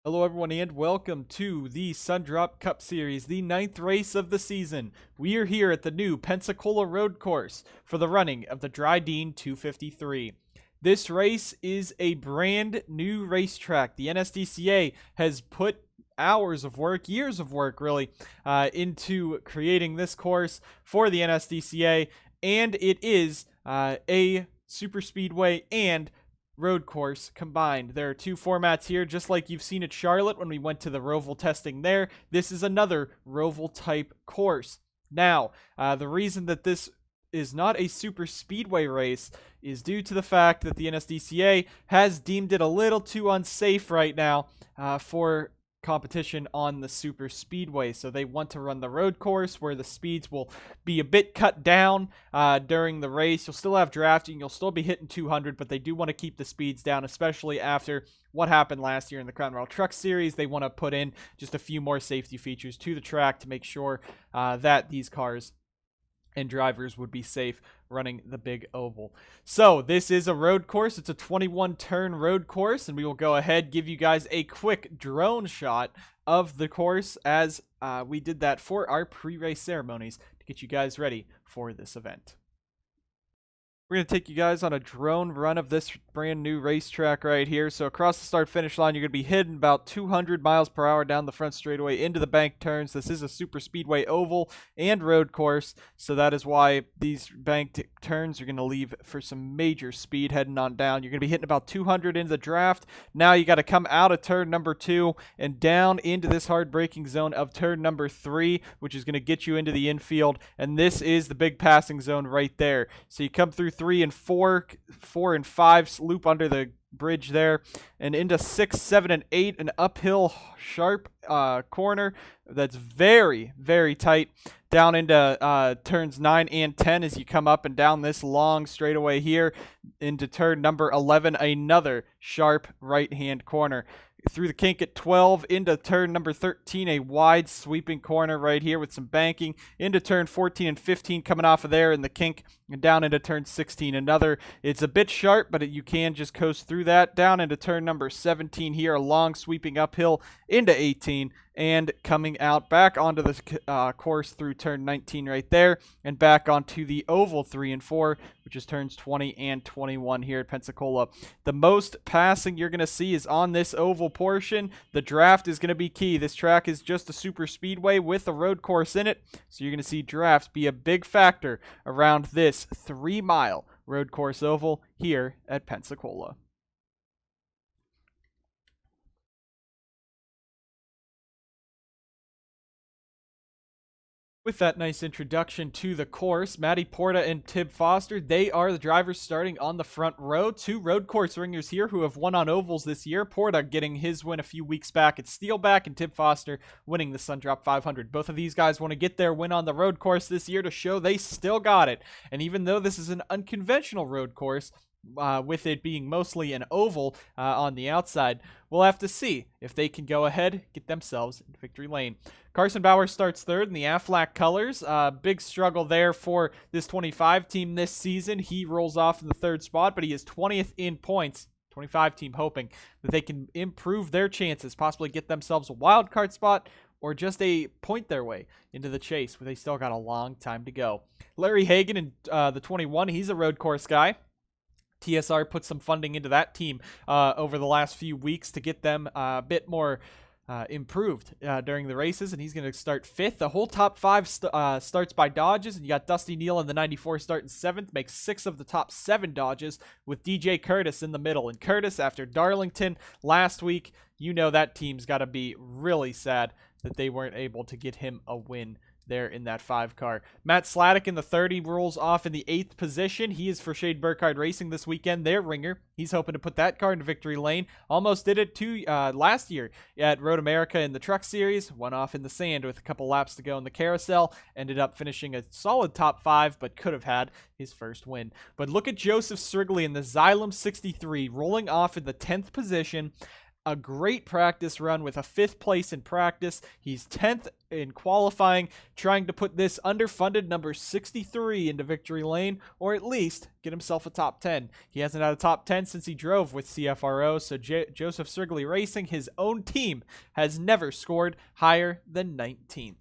Hello, everyone, and welcome to the Sundrop Cup Series, the 9th race of the season. We are here at the new Pensacola Road Course for the running of the Drydene 253. This race is a brand new racetrack. The NSDCA has put hours of work, years of work really, into creating this course for the NSDCA, and it is a super speedway and road course combined. There are two formats here, just like you've seen at Charlotte when we went to the Roval testing there. This is another Roval type course. Now, the reason that this is not a super speedway race is due to the fact that the NSDCA has deemed it a little too unsafe right now for competition on the super speedway. So they want to run the road course where the speeds will be a bit cut down during the race. You'll still have drafting, you'll still be hitting 200, but they do want to keep the speeds down, especially after what happened last year in the Crown Royal Truck Series. They want to put in just a few more safety features to the track to make sure that these cars and drivers would be safe running the big oval. So this is a road course. It's a 21-turn road course, and we will go ahead give you guys a quick drone shot of the course as we did that for our pre-race ceremonies to get you guys ready for this event. We're going to take you guys on a drone run of this brand new racetrack right here. So across the start-finish line, you're going to be hitting about 200 miles per hour down the front straightaway into the bank turns. This is a super speedway oval and road course, so that is why these banked turns are going to leave for some major speed heading on down. You're going to be hitting about 200 into the draft. Now you got to come out of turn number 2 and down into this hard braking zone of turn number 3, which is going to get you into the infield, and this is the big passing zone right there. So you come through 3 and 4, 4 and 5, loop under the bridge there, and into 6, 7, and 8, an uphill sharp corner that's very, very tight, down into turns 9 and 10 as you come up and down this long straightaway here into turn number 11, another sharp right-hand corner. Through the kink at 12 into turn number 13, a wide sweeping corner right here with some banking into turn 14 and 15 coming off of there in the kink, and down into turn 16 another. It's a bit sharp, but you can just coast through that. Down into turn number 17 here, a long sweeping uphill into 18, and coming out back onto the course through turn 19 right there, and back onto the oval 3 and 4, which is turns 20 and 21 here at Pensacola. The most passing you're going to see is on this oval portion. The draft is going to be key. This track is just a super speedway with a road course in it, so you're going to see drafts be a big factor around this 3-mile road course oval here at Pensacola. With that nice introduction to the course, Matty Porta and Tib Foster, they are the drivers starting on the front row. Two road course ringers here who have won on ovals this year. Porta getting his win a few weeks back at Steelback, and Tib Foster winning the Sundrop 500. Both of these guys want to get their win on the road course this year to show they still got it. And even though this is an unconventional road course, with it being mostly an oval on the outside, we'll have to see if they can go ahead, get themselves in victory lane. Carson Bowers starts third in the Aflac colors. Big struggle there for this 25 team this season. He rolls off in the third spot, but he is 20th in points. 25 team hoping that they can improve their chances, possibly get themselves a wild card spot, or just a point their way into the chase, where they still got a long time to go. Larry Hagan in the 21, he's a road course guy. TSR put some funding into that team over the last few weeks to get them a bit more improved during the races, and he's going to start 5th. The whole top 5 starts by Dodges, and you got Dusty Neal in the 94 starting 7th, makes 6 of the top 7 Dodges, with DJ Curtis in the middle. And Curtis, after Darlington last week, you know that team's got to be really sad that they weren't able to get him a win there in that 5 car. Matt Sladek in the 30 rolls off in the 8th position. He is for Shade Burkhardt Racing this weekend, their ringer. He's hoping to put that car into victory lane. Almost did it too last year at Road America in the Truck Series. Went off in the sand with a couple laps to go in the carousel. Ended up finishing a solid top 5, but could have had his first win. But look at Joseph Strigley in the Xylem 63 rolling off in the 10th position. a great practice run with a 5th place in practice. He's 10th in qualifying, trying to put this underfunded number 63 into victory lane, or at least get himself a top 10. He hasn't had a top 10 since he drove with CFRO, so Joseph Srigley Racing, his own team, has never scored higher than 19th.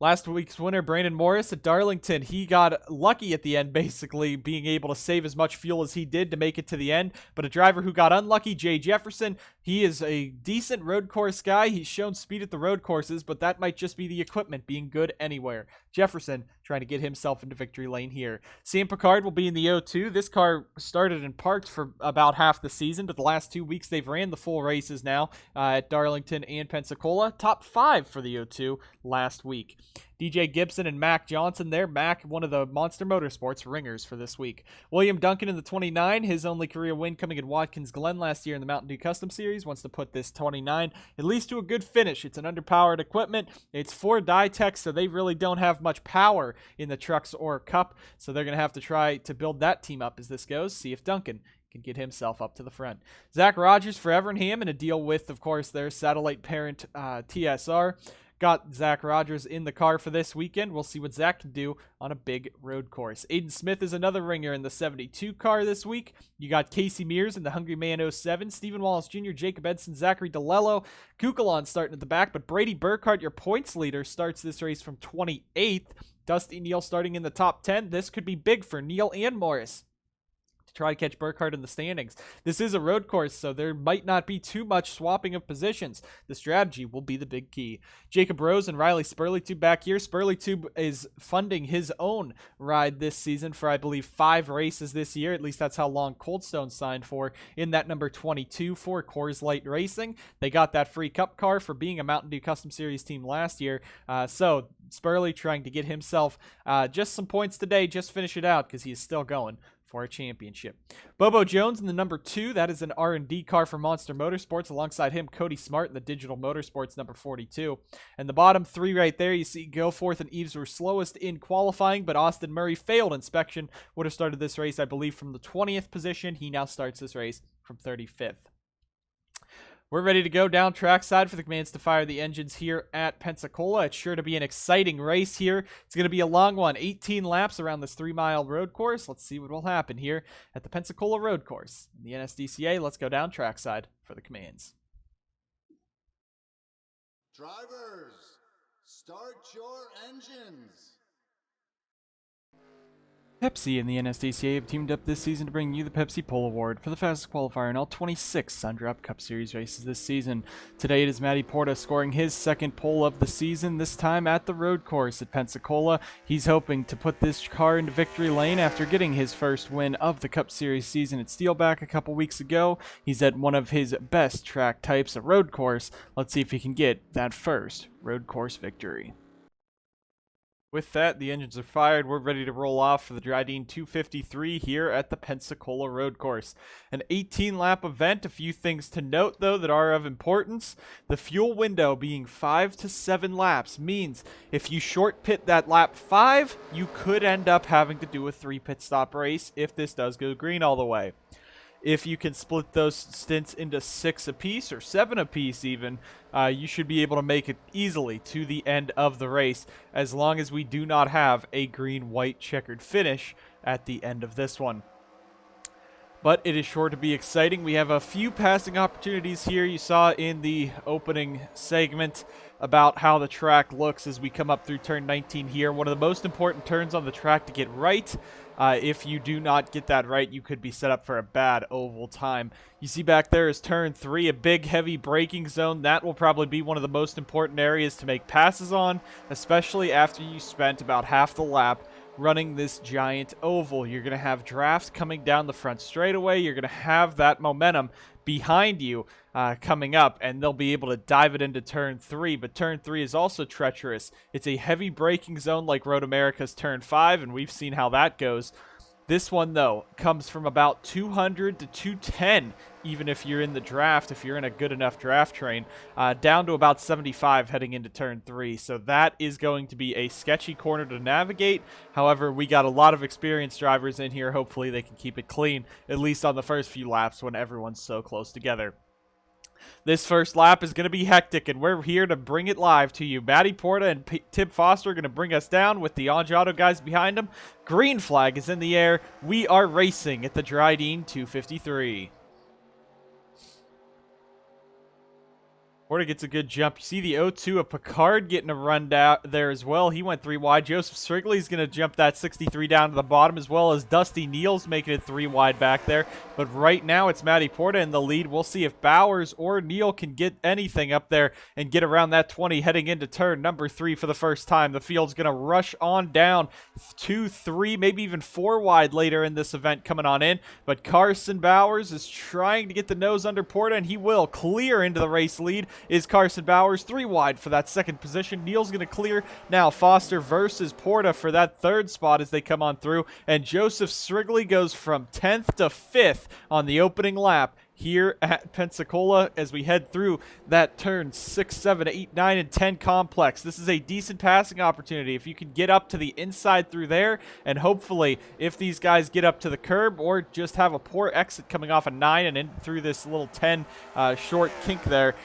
Last week's winner, Brandon Morris at Darlington, he got lucky at the end, basically being able to save as much fuel as he did to make it to the end. But a driver who got unlucky, Jay Jefferson, he is a decent road course guy. He's shown speed at the road courses, but that might just be the equipment being good anywhere. Jefferson trying to get himself into victory lane here. Sam Picard will be in the O2. This car started and parked for about half the season, but the last 2 weeks they've ran the full races now at Darlington and Pensacola. Top 5 for the O2 last week. DJ Gibson and Mac Johnson there. Mac, one of the Monster Motorsports ringers for this week. William Duncan in the 29, his only career win coming at Watkins Glen last year in the Mountain Dew Custom Series, wants to put this 29 at least to a good finish. It's an underpowered equipment. It's for Dytech, so they really don't have much power in the trucks or cup, so they're going to have to try to build that team up as this goes. See if Duncan can get himself up to the front. Zach Rogers for Evernham in a deal with, of course, their satellite parent TSR. Got Zach Rogers in the car for this weekend. We'll see what Zach can do on a big road course. Aiden Smith is another ringer in the 72 car this week. You got Casey Mears in the Hungry Man 07, Stephen Wallace Jr., Jacob Edson, Zachary DeLello, Kukalon starting at the back, but Brady Burkhart, your points leader, starts this race from 28th. Dusty Neal starting in the top 10. This could be big for Neal and Morris to try to catch Burkhart in the standings. This is a road course, so there might not be too much swapping of positions. The strategy will be the big key. Jacob Rose and Riley Spurleytube back here. Spurleytube is funding his own ride this season for, I believe, 5 races this year. At least that's how long Coldstone signed for in that number 22 for Coors Light Racing. They got that free cup car for being a Mountain Dew Custom Series team last year. So Spurley trying to get himself just some points today, just finish it out because he is still going for a championship. Bobo Jones in the number 2. That is an R&D car for Monster Motorsports. Alongside him, Cody Smart in the Digital Motorsports number 42. And the bottom 3 right there, you see Goforth and Eves were slowest in qualifying, but Austin Murray failed inspection. Would have started this race, I believe, from the 20th position. He now starts this race from 35th. We're ready to go down trackside for the commands to fire the engines here at Pensacola. It's sure to be an exciting race here. It's going to be a long one, 18 laps around this 3-mile road course. Let's see what will happen here at the Pensacola Road Course. In the NSDCA, let's go down trackside for the commands. Drivers, start your engines. Pepsi and the NSDCA have teamed up this season to bring you the Pepsi Pole Award for the fastest qualifier in all 26 Sundrop Cup Series races this season. Today it is Matty Porta scoring his second pole of the season, this time at the road course at Pensacola. He's hoping to put this car into victory lane after getting his first win of the Cup Series season at Steelback a couple weeks ago. He's at one of his best track types, a road course. Let's see if he can get that first road course victory. With that, the engines are fired. We're ready to roll off for the Drydene 253 here at the Pensacola Road Course. An 18-lap event. A few things to note, though, that are of importance. The fuel window being 5 to 7 laps means if you short pit that lap 5, you could end up having to do a 3 pit stop race if this does go green all the way. If you can split those stints into 6 apiece or 7 apiece even, you should be able to make it easily to the end of the race as long as we do not have a green-white checkered finish at the end of this one. But it is sure to be exciting. We have a few passing opportunities here. You saw in the opening segment about how the track looks as we come up through turn 19 here. One of the most important turns on the track to get right. If you do not get that right, you could be set up for a bad oval time. You see back there is turn 3, a big heavy braking zone. That will probably be one of the most important areas to make passes on, especially after you spent about half the lap running this giant oval. You're going to have draft coming down the front straightaway. You're going to have that momentum behind you coming up, and they'll be able to dive it into turn 3. But turn 3 is also treacherous. It's a heavy braking zone like Road America's turn 5, and we've seen how that goes. This one, though, comes from about 200 to 210 even if you're in the draft, if you're in a good enough draft train, down to about 75 heading into turn 3. So that is going to be a sketchy corner to navigate. However, we got a lot of experienced drivers in here. Hopefully they can keep it clean, at least on the first few laps when everyone's so close together. This first lap is going to be hectic, and we're here to bring it live to you. Matty Porta and Tim Foster are going to bring us down with the Auto guys behind them. Green flag is in the air. We are racing at the Drydene 253. Porta gets a good jump. You see the 0-2 of Picard getting a run down there as well. He went 3 wide. Joseph Strigley's going to jump that 63 down to the bottom, as well as Dusty Neal's making it 3 wide back there. But right now it's Matty Porta in the lead. We'll see if Bowers or Neal can get anything up there and get around that 20 heading into turn number 3 for the first time. The field's going to rush on down 2, 3, maybe even 4 wide later in this event coming on in. But Carson Bowers is trying to get the nose under Porta, and he will clear into the race lead. Is Carson Bowers 3 wide for that second position. Neal's going to clear. Now Foster versus Porta for that third spot as they come on through. And Joseph Strigley goes from 10th to 5th on the opening lap here at Pensacola as we head through that turn 6, 7, 8, 9, and 10 complex. This is a decent passing opportunity. If you can get up to the inside through there, and hopefully if these guys get up to the curb or just have a poor exit coming off a 9 and in through this little 10 short kink there,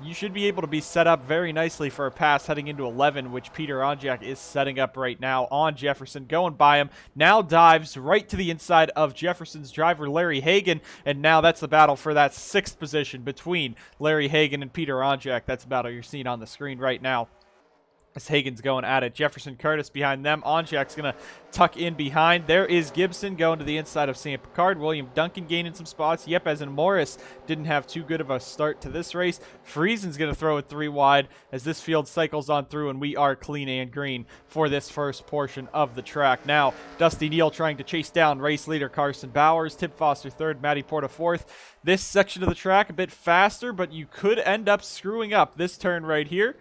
you should be able to be set up very nicely for a pass heading into 11, which Peter Onjak is setting up right now on Jefferson, going by him. Now dives right to the inside of Jefferson's driver, Larry Hagan, and now that's the battle for that 6th position between Larry Hagan and Peter Onjak. That's the battle you're seeing on the screen right now. As Hagan's going at it. Jefferson Curtis behind them. Onjak's going to tuck in behind. There is Gibson going to the inside of Sam Picard. William Duncan gaining some spots. Yep, as in Morris didn't have too good of a start to this race. Friesen's going to throw it 3 wide as this field cycles on through, and we are clean and green for this first portion of the track. Now, Dusty Neal trying to chase down race leader Carson Bowers. Tim Foster 3rd, Matty Porta 4th. This section of the track a bit faster, but you could end up screwing up this turn right here.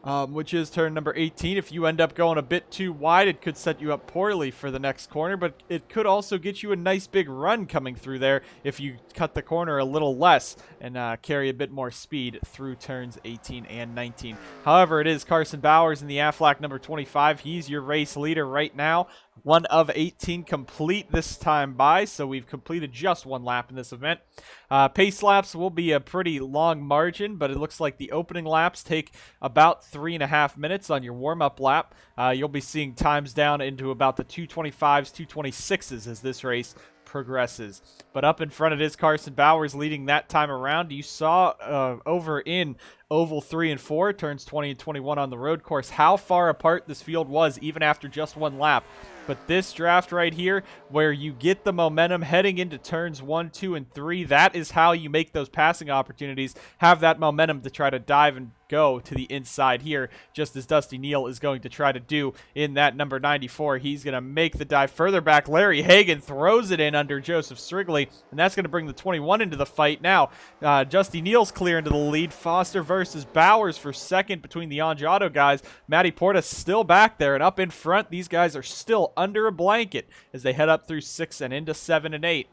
Which is turn number 18. If you end up going a bit too wide, it could set you up poorly for the next corner, but it could also get you a nice big run coming through there if you cut the corner a little less and carry a bit more speed through turns 18 and 19. However, it is Carson Bowers in the Aflac number 25. He's your race leader right now. 1 of 18 complete this time by, so we've completed just 1 lap in this event. Pace laps will be a pretty long margin, but it looks like the opening laps take about 3.5 minutes on your warm-up lap. You'll be seeing times down into about the 225s, 226s as this race progresses. But up in front it is Carson Bowers leading that time around. You saw over in Oval 3 and 4, turns 20 and 21 on the road course, how far apart this field was even after just 1 lap. But this draft right here, where you get the momentum heading into turns 1, 2, and 3, that is how you make those passing opportunities, have that momentum to try to dive and go to the inside here, just as Dusty Neal is going to try to do in that number 94. He's going to make the dive further back. Larry Hagan throws it in under Joseph Strigley, and that's going to bring the 21 into the fight. Now, Dusty Neal's clear into the lead. Foster versus Bowers for 2nd between the Auto guys. Matty Porta still back there, and up in front, these guys are still under a blanket as they head up through 6 and into 7 and 8.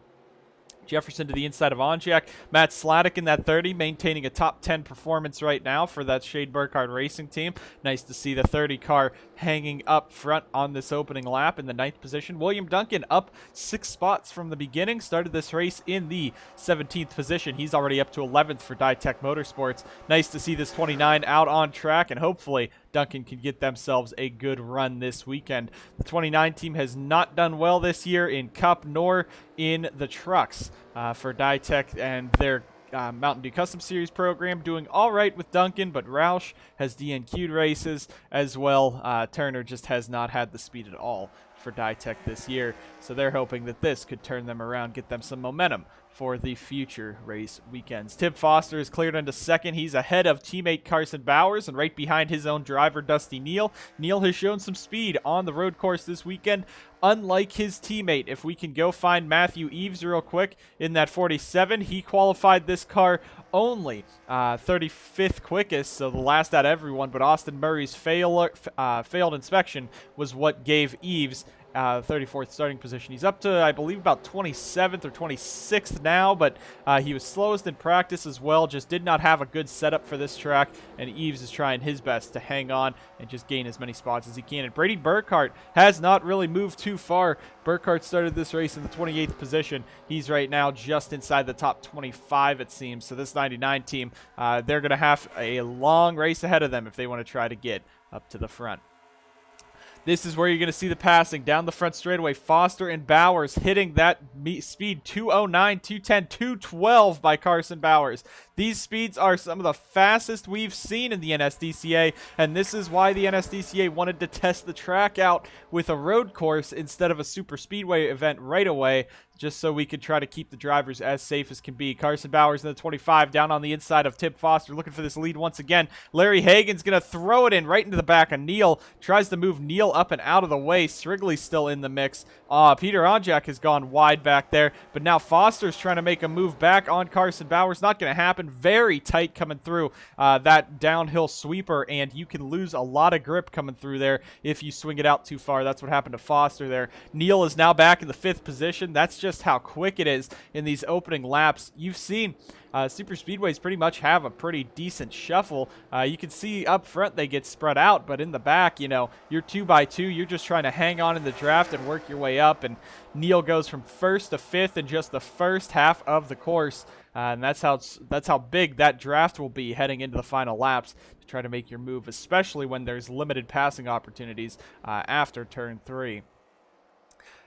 Jefferson to the inside of Onjak. Matt Sladek in that 30, maintaining a top 10 performance right now for that Shade Burkhardt racing team. Nice to see the 30 car hanging up front on this opening lap in the 9th position. William Duncan up 6 spots from the beginning. Started this race in the 17th position. He's already up to 11th for Ditech Motorsports. Nice to see this 29 out on track, and hopefully Duncan can get themselves a good run this weekend. The 29 team has not done well this year in Cup nor in the trucks for Ditech and their Mountain Dew Custom Series program. Doing all right with Duncan, but Roush has DNQ'd races as well. Turner just has not had the speed at all for Ditech this year, so they're hoping that this could turn them around, get them some momentum for the future race weekends. Tim Foster is cleared into 2nd. He's ahead of teammate Carson Bowers and right behind his own driver, Dusty Neal. Neal has shown some speed on the road course this weekend, unlike his teammate. If we can go find Matthew Eves real quick in that 47, he qualified this car only 35th quickest, so the last out of everyone, but Austin Murray's failed inspection was what gave Eves 34th starting position. He's up to, I believe, about 27th or 26th now, but he was slowest in practice as well, just did not have a good setup for this track, and Eves is trying his best to hang on and just gain as many spots as he can. And Brady Burkhart has not really moved too far. Burkhart started this race in the 28th position. He's right now just inside the top 25, it seems. So this 99 team, they're going to have a long race ahead of them if they want to try to get up to the front. This is where you're going to see the passing down the front straightaway. Foster and Bowers hitting that speed 209, 210, 212 by Carson Bowers. These speeds are some of the fastest we've seen in the NSDCA, and this is why the NSDCA wanted to test the track out with a road course instead of a super speedway event right away, just so we could try to keep the drivers as safe as can be. Carson Bowers in the 25 down on the inside of Tib Foster, looking for this lead once again. Larry Hagan's going to throw it in right into the back of Neal. Tries to move Neal up and out of the way. Strigley's still in the mix. Peter Onjak has gone wide back there, but now Foster's trying to make a move back on Carson Bowers. Not going to happen. Very tight coming through that downhill sweeper, and you can lose a lot of grip coming through there if you swing it out too far. That's what happened to Foster there. Neal is now back in the 5th position. That's just how quick it is in these opening laps. You've seen super speedways pretty much have a pretty decent shuffle. You can see up front they get spread out, but in the back, you know, you're 2x2. You're just trying to hang on in the draft and work your way up, and Neal goes from 1st to 5th in just the first half of the course. And that's how big that draft will be heading into the final laps to try to make your move, especially when there's limited passing opportunities after turn 3.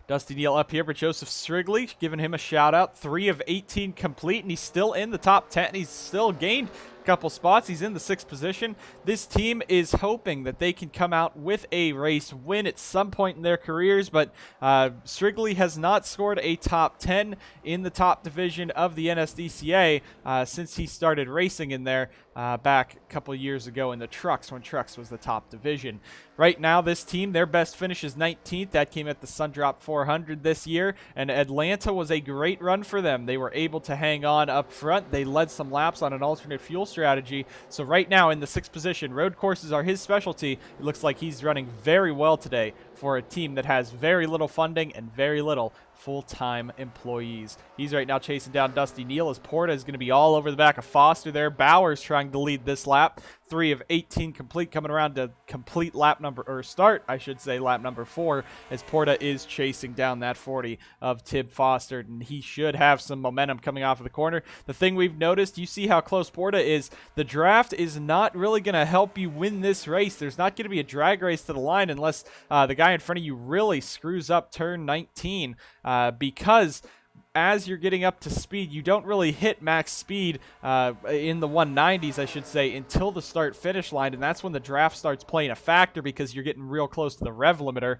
Dusty Neal up here, but Joseph Strigley giving him a shout out. 3 of 18 complete, and he's still in the top 10. He's still gained a couple spots. He's in the 6th position. This team is hoping that they can come out with a race win at some point in their careers, but Strigley has not scored a top 10 in the top division of the NSDCA since he started racing in there back a couple years ago in the trucks, when trucks was the top division. Right now, this team, their best finish is 19th. That came at the Sundrop 400 this year, and Atlanta was a great run for them. They were able to hang on up front. They led some laps on an alternate fuel strategy. So right now in the 6th position, road courses are his specialty. It looks like he's running very well today for a team that has very little funding and very little full-time employees. He's right now chasing down Dusty Neal as Porta is going to be all over the back of Foster there. Bowers trying to lead this lap. 3 of 18 complete, coming around to complete lap number, or start, I should say, lap number 4, as Porta is chasing down that 40 of Tib Foster, and he should have some momentum coming off of the corner. The thing we've noticed, you see how close Porta is. The draft is not really going to help you win this race. There's not going to be a drag race to the line unless the guy in front of you really screws up turn 19, because as you're getting up to speed, you don't really hit max speed in the 190s, I should say, until the start-finish line, and that's when the draft starts playing a factor because you're getting real close to the rev limiter.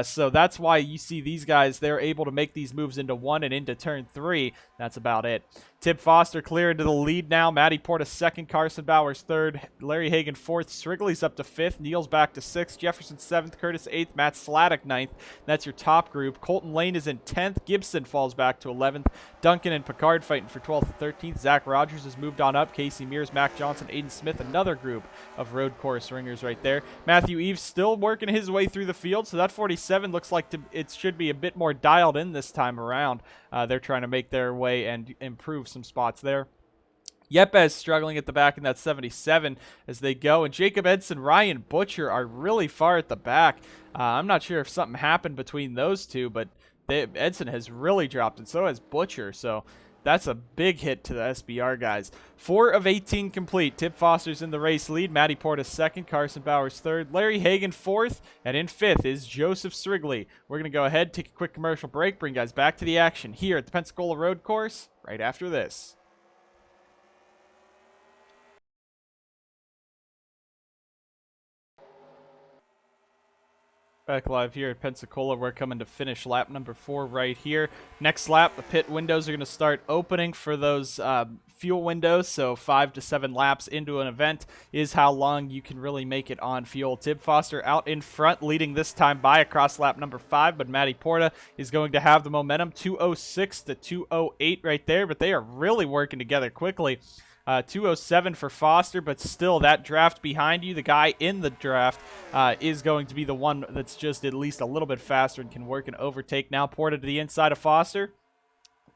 So that's why you see these guys, they're able to make these moves into 1 and into turn 3. That's about it. Tib Foster clear into the lead now. Matty Porta 2nd, Carson Bowers 3rd, Larry Hagan 4th, Strigley's up to 5th, Neal's back to 6th, Jefferson 7th, Curtis 8th, Matt Sladek 9th. That's your top group. Colton Lane is in 10th, Gibson falls back to 11th, Duncan and Picard fighting for 12th and 13th. Zach Rogers has moved on up, Casey Mears, Mac Johnson, Aiden Smith, another group of road course ringers right there. Matthew Eves still working his way through the field, so that 47 looks like it should be a bit more dialed in this time around. They're trying to make their way and improve some spots there. Yepes struggling at the back in that 77 as they go. And Jacob Edson, Ryan Butcher are really far at the back. I'm not sure if something happened between those two, but Edson has really dropped, and so has Butcher. So that's a big hit to the SBR guys. 4 of 18 complete. Tib Foster's in the race lead. Matty Porta 2nd. Carson Bowers 3rd. Larry Hagan 4th. And in 5th is Joseph Strigley. We're going to go ahead, take a quick commercial break, bring guys back to the action here at the Pensacola Road Course right after this. Back live here at Pensacola. We're coming to finish lap number 4 right here. Next lap, the pit windows are going to start opening for those fuel windows. So 5 to 7 laps into an event is how long you can really make it on fuel. Tib Foster out in front, leading this time by across lap number 5, but Matty Porta is going to have the momentum. 206 to 208 right there, but they are really working together quickly. 207 for Foster, but still that draft behind you, the guy in the draft, is going to be the one that's just at least a little bit faster and can work an overtake. Now Porta to the inside of Foster.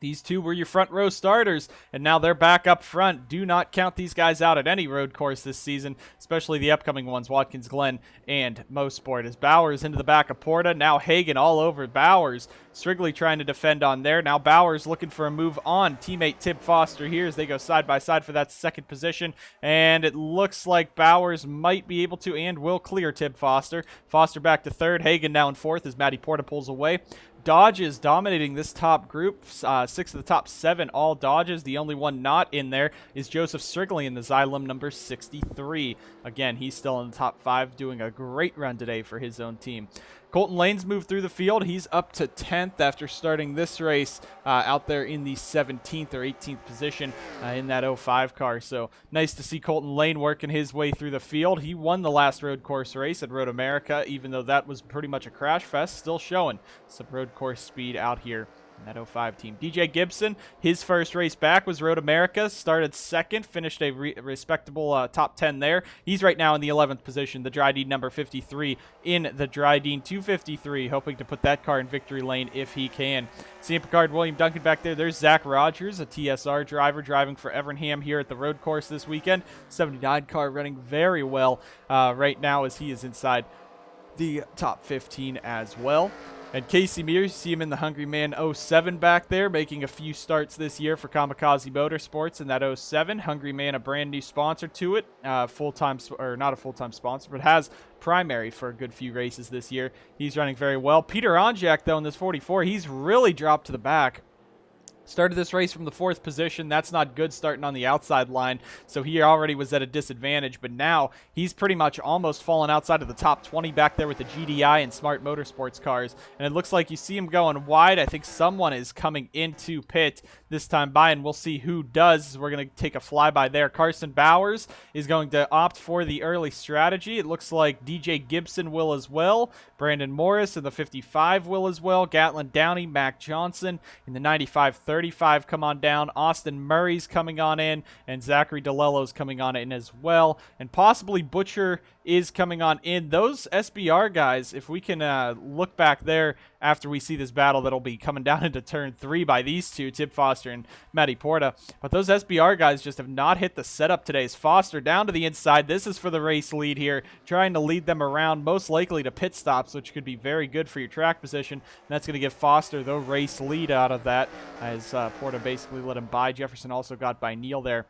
These two were your front row starters, and now they're back up front. Do not count these guys out at any road course this season, especially the upcoming ones, Watkins Glen and Mosport. As Bowers into the back of Porta, now Hagan all over Bowers. Strigley trying to defend on there. Now Bowers looking for a move on teammate Tib Foster here as they go side by side for that second position, and it looks like Bowers might be able to and will clear Tib Foster. Foster back to third, Hagan now in fourth as Matty Porta pulls away. Dodges dominating this top group. 6 of the top 7 all Dodges. The only one not in there is Joseph Strigley in the Xylem number 63. Again, he's still in the top 5, doing a great run today for his own team. Colton Lane's moved through the field. He's up to 10th after starting this race out there in the 17th or 18th position in that 05 car. So nice to see Colton Lane working his way through the field. He won the last road course race at Road America, even though that was pretty much a crash fest. Still showing some road course speed out here in that 05 team. DJ Gibson, his first race back was Road America, started second, finished a respectable top 10 there. He's right now in the 11th position, the Drydene number 53 in the Drydene 253, hoping to put that car in victory lane if he can. Sam Picard, William Duncan back there. There's Zach Rogers, a TSR driver driving for Evernham here at the road course this weekend. 79 car running very well right now as he is inside the top 15 as well. And Casey Mears, you see him in the Hungry Man 07 back there, making a few starts this year for Kamikaze Motorsports in that 07. Hungry Man, a brand new sponsor to it, full-time, or not a full-time sponsor, but has primary for a good few races this year. He's running very well. Peter Onjak, though, in this 44, he's really dropped to the back. Started this race from the 4th position. That's not good starting on the outside line, so he already was at a disadvantage, but now he's pretty much almost fallen outside of the top 20 back there with the GDI and Smart Motorsports cars, and it looks like you see him going wide. I think someone is coming into pit this time by, and we'll see who does. We're going to take a flyby there. Carson Bowers is going to opt for the early strategy. It looks like DJ Gibson will as well. Brandon Morris in the 55 will as well. Gatlin Downey, Mac Johnson in the 95-35 come on down. Austin Murray's coming on in, and Zachary DeLello's coming on in as well. And possibly Butcher is coming on in. Those SBR guys, if we can look back there after we see this battle that'll be coming down into turn 3 by these two, Tib Foster and Matty Porta. But those SBR guys just have not hit the setup today. As Foster down to the inside. This is for the race lead here, trying to lead them around, most likely to pit stops, which could be very good for your track position. And that's going to give Foster the race lead out of that, as Porta basically let him by. Jefferson also got by Neal there.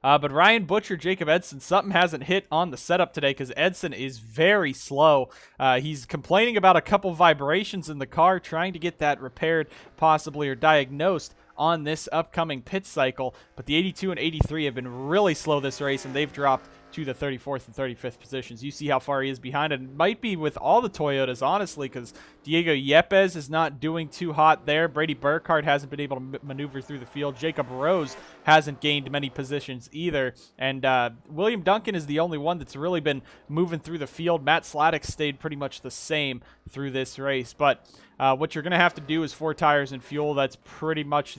But Ryan Butcher, Jacob Edson, something hasn't hit on the setup today because Edson is very slow. He's complaining about a couple vibrations in the car, trying to get that repaired possibly or diagnosed on this upcoming pit cycle. But the 82 and 83 have been really slow this race, and they've dropped to the 34th and 35th positions. You see how far he is behind, and it might be with all the Toyotas, honestly, because Diego Yepes is not doing too hot there. Brady Burkhardt hasn't been able to maneuver through the field. Jacob Rose hasn't gained many positions either, and William Duncan is the only one that's really been moving through the field. Matt Sladek stayed pretty much the same through this race, but what you're going to have to do is 4 tires and fuel. That's pretty much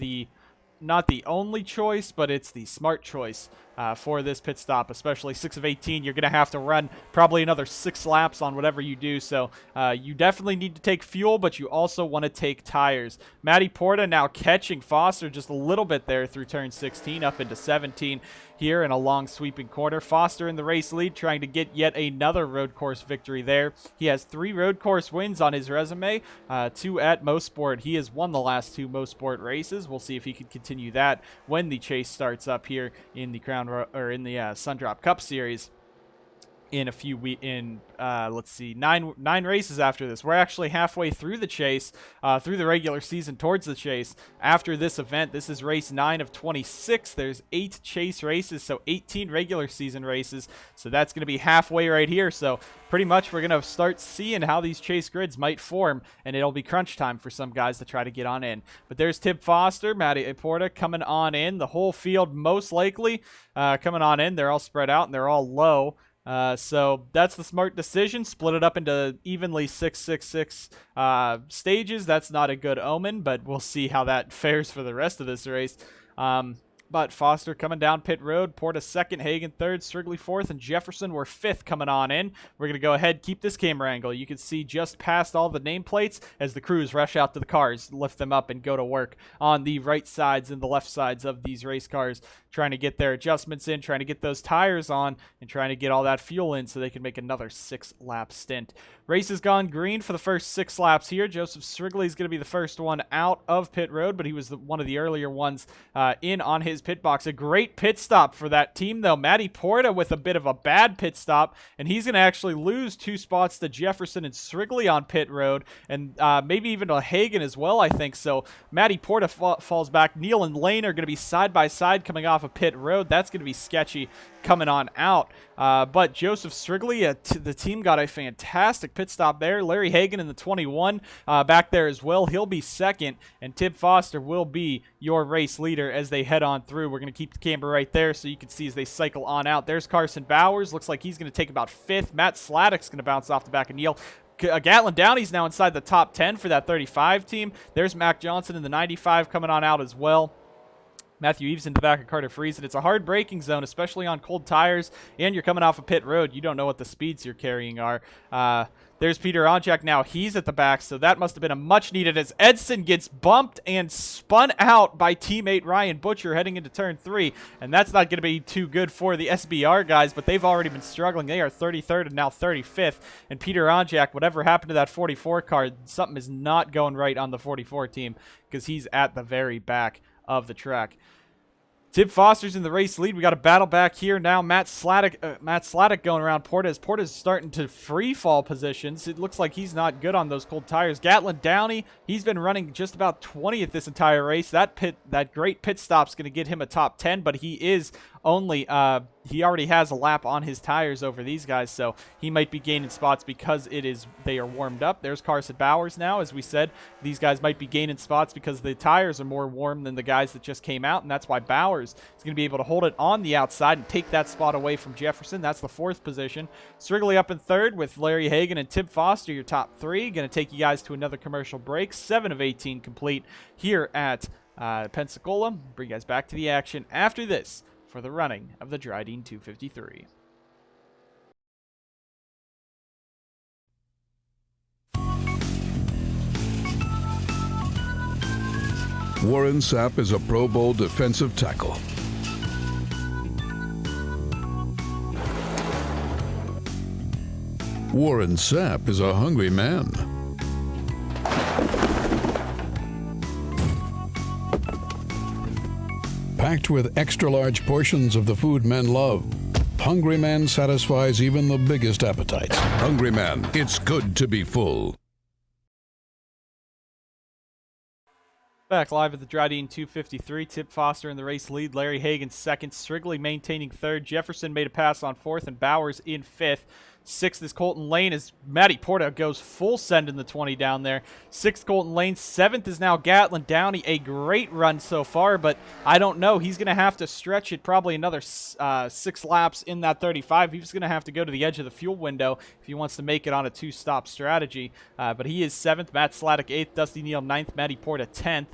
not the only choice, but it's the smart choice for this pit stop, especially 6 of 18. You're going to have to run probably another 6 laps on whatever you do, so you definitely need to take fuel, but you also want to take tires. Matty Porta now catching Foster just a little bit there through turn 16 up into 17 here in a long sweeping corner. Foster in the race lead, trying to get yet another road course victory there. He has 3 road course wins on his resume, 2 at Mosport. He has won the last 2 Mosport races. We'll see if he can continue that when the chase starts up here in the Sundrop Cup Series in a few weeks. Let's see, nine races after this. We're actually halfway through the chase, through the regular season towards the chase after this event. This is race 9 of 26. There's 8 chase races, so 18 regular season races. So that's going to be halfway right here. So pretty much we're going to start seeing how these chase grids might form, and it'll be crunch time for some guys to try to get on in. But there's Tib Foster, Matty Porta coming on in. The whole field most likely coming on in. They're all spread out and they're all low. So that's the smart decision. Split it up into evenly 6 stages. That's not a good omen, but we'll see how that fares for the rest of this race. But Foster coming down pit road, Porta second, Hagan third, Strigley fourth, and Jefferson were fifth coming on in. We're going to go ahead, keep this camera angle. You can see just past all the nameplates as the crews rush out to the cars, lift them up, and go to work on the right sides and the left sides of these race cars, trying to get their adjustments in, trying to get those tires on, and trying to get all that fuel in so they can make another 6-lap stint. Race has gone green for the first 6 laps here. Joseph Strigley is going to be the first one out of pit road, but he was one of the earlier ones in on his pit box. A great pit stop for that team, though. Matty Porta with a bit of a bad pit stop, and he's going to actually lose 2 spots to Jefferson and Strigley on pit road, and maybe even to Hagan as well, I think. So Matty Porta falls back. Neal and Lane are going to be side by side coming off of pit road. That's going to be sketchy coming on out. But Joseph Strigley, the team got a fantastic pit stop there. Larry Hagan in the 21 back there as well. He'll be second, and Tim Foster will be your race leader as they head on through. We're going to keep the camera right there so you can see as they cycle on out. There's Carson Bowers. Looks like he's going to take about 5th. Matt Sladek's going to bounce off the back of Neal. Gatlin Downey's now inside the top 10 for that 35 team. There's Mac Johnson in the 95 coming on out as well. Matthew Eves in the back of Carter Friesen. It's a hard braking zone, especially on cold tires, and you're coming off a pit road. You don't know what the speeds you're carrying are. There's Peter Onjak now. He's at the back, so that must have been a much needed as Edson gets bumped and spun out by teammate Ryan Butcher heading into turn 3, and that's not going to be too good for the SBR guys, but they've already been struggling. They are 33rd and now 35th, and Peter Onjak, whatever happened to that 44 car, something is not going right on the 44 team because he's at the very back of the track. Tim Foster's in the race lead. We got a battle back here now. Matt Sladek going around Porta as Porta's starting to free fall positions. It looks like he's not good on those cold tires. Gatlin Downey, he's been running just about 20th this entire race. That great pit stop's going to get him a top 10, but he is only he already has a lap on his tires over these guys, so he might be gaining spots because they are warmed up. There's Carson Bowers now. As we said, these guys might be gaining spots because the tires are more warm than the guys that just came out, and that's why Bowers is going to be able to hold it on the outside and take that spot away from Jefferson. That's the 4th position. Strigley up in 3rd with Larry Hagan and Tim Foster, your top 3. Going to take you guys to another commercial break. 7 of 18 complete here at Pensacola. Bring you guys back to the action after this for the running of the Drydene 253. Warren Sapp is a Pro Bowl defensive tackle. Warren Sapp is a hungry man. Packed with extra-large portions of the food men love, Hungry Man satisfies even the biggest appetites. Hungry Man, it's good to be full. Back live at the Drydene 253. Tim Foster in the race lead. Larry Hagan 2nd. Strigley maintaining 3rd. Jefferson made a pass on 4th, and Bowers in 5th. 6th is Colton Lane as Matty Porta goes full send in the 20 down there. 6th, Colton Lane. 7th is now Gatlin Downey. A great run so far, but I don't know. He's going to have to stretch it probably another 6 laps in that 35. He's going to have to go to the edge of the fuel window if he wants to make it on a 2-stop strategy. But he is 7th. Matt Sladek 8th. Dusty Neal 9th. Matty Porta 10th.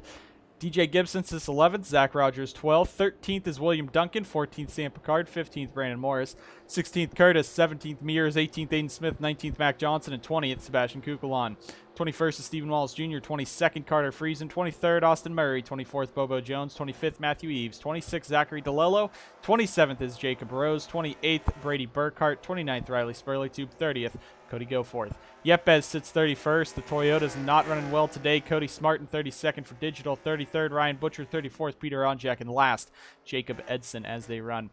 DJ Gibson sits 11th, Zach Rogers 12th, 13th is William Duncan, 14th Sam Picard, 15th Brandon Morris, 16th Curtis, 17th Mears, 18th Aiden Smith, 19th Mac Johnson, and 20th Sebastian Kukulon. 21st is Stephen Wallace Jr., 22nd Carter Friesen, 23rd Austin Murray, 24th Bobo Jones, 25th Matthew Eves, 26th Zachary DeLello, 27th is Jacob Rose, 28th Brady Burkhart, 29th Riley Spurleytube, 30th Cody Goforth. Yepes sits 31st. The Toyota's not running well today. Cody Smartin 32nd for Digital, 33rd Ryan Butcher, 34th Peter Onjak, and last Jacob Edson as they run.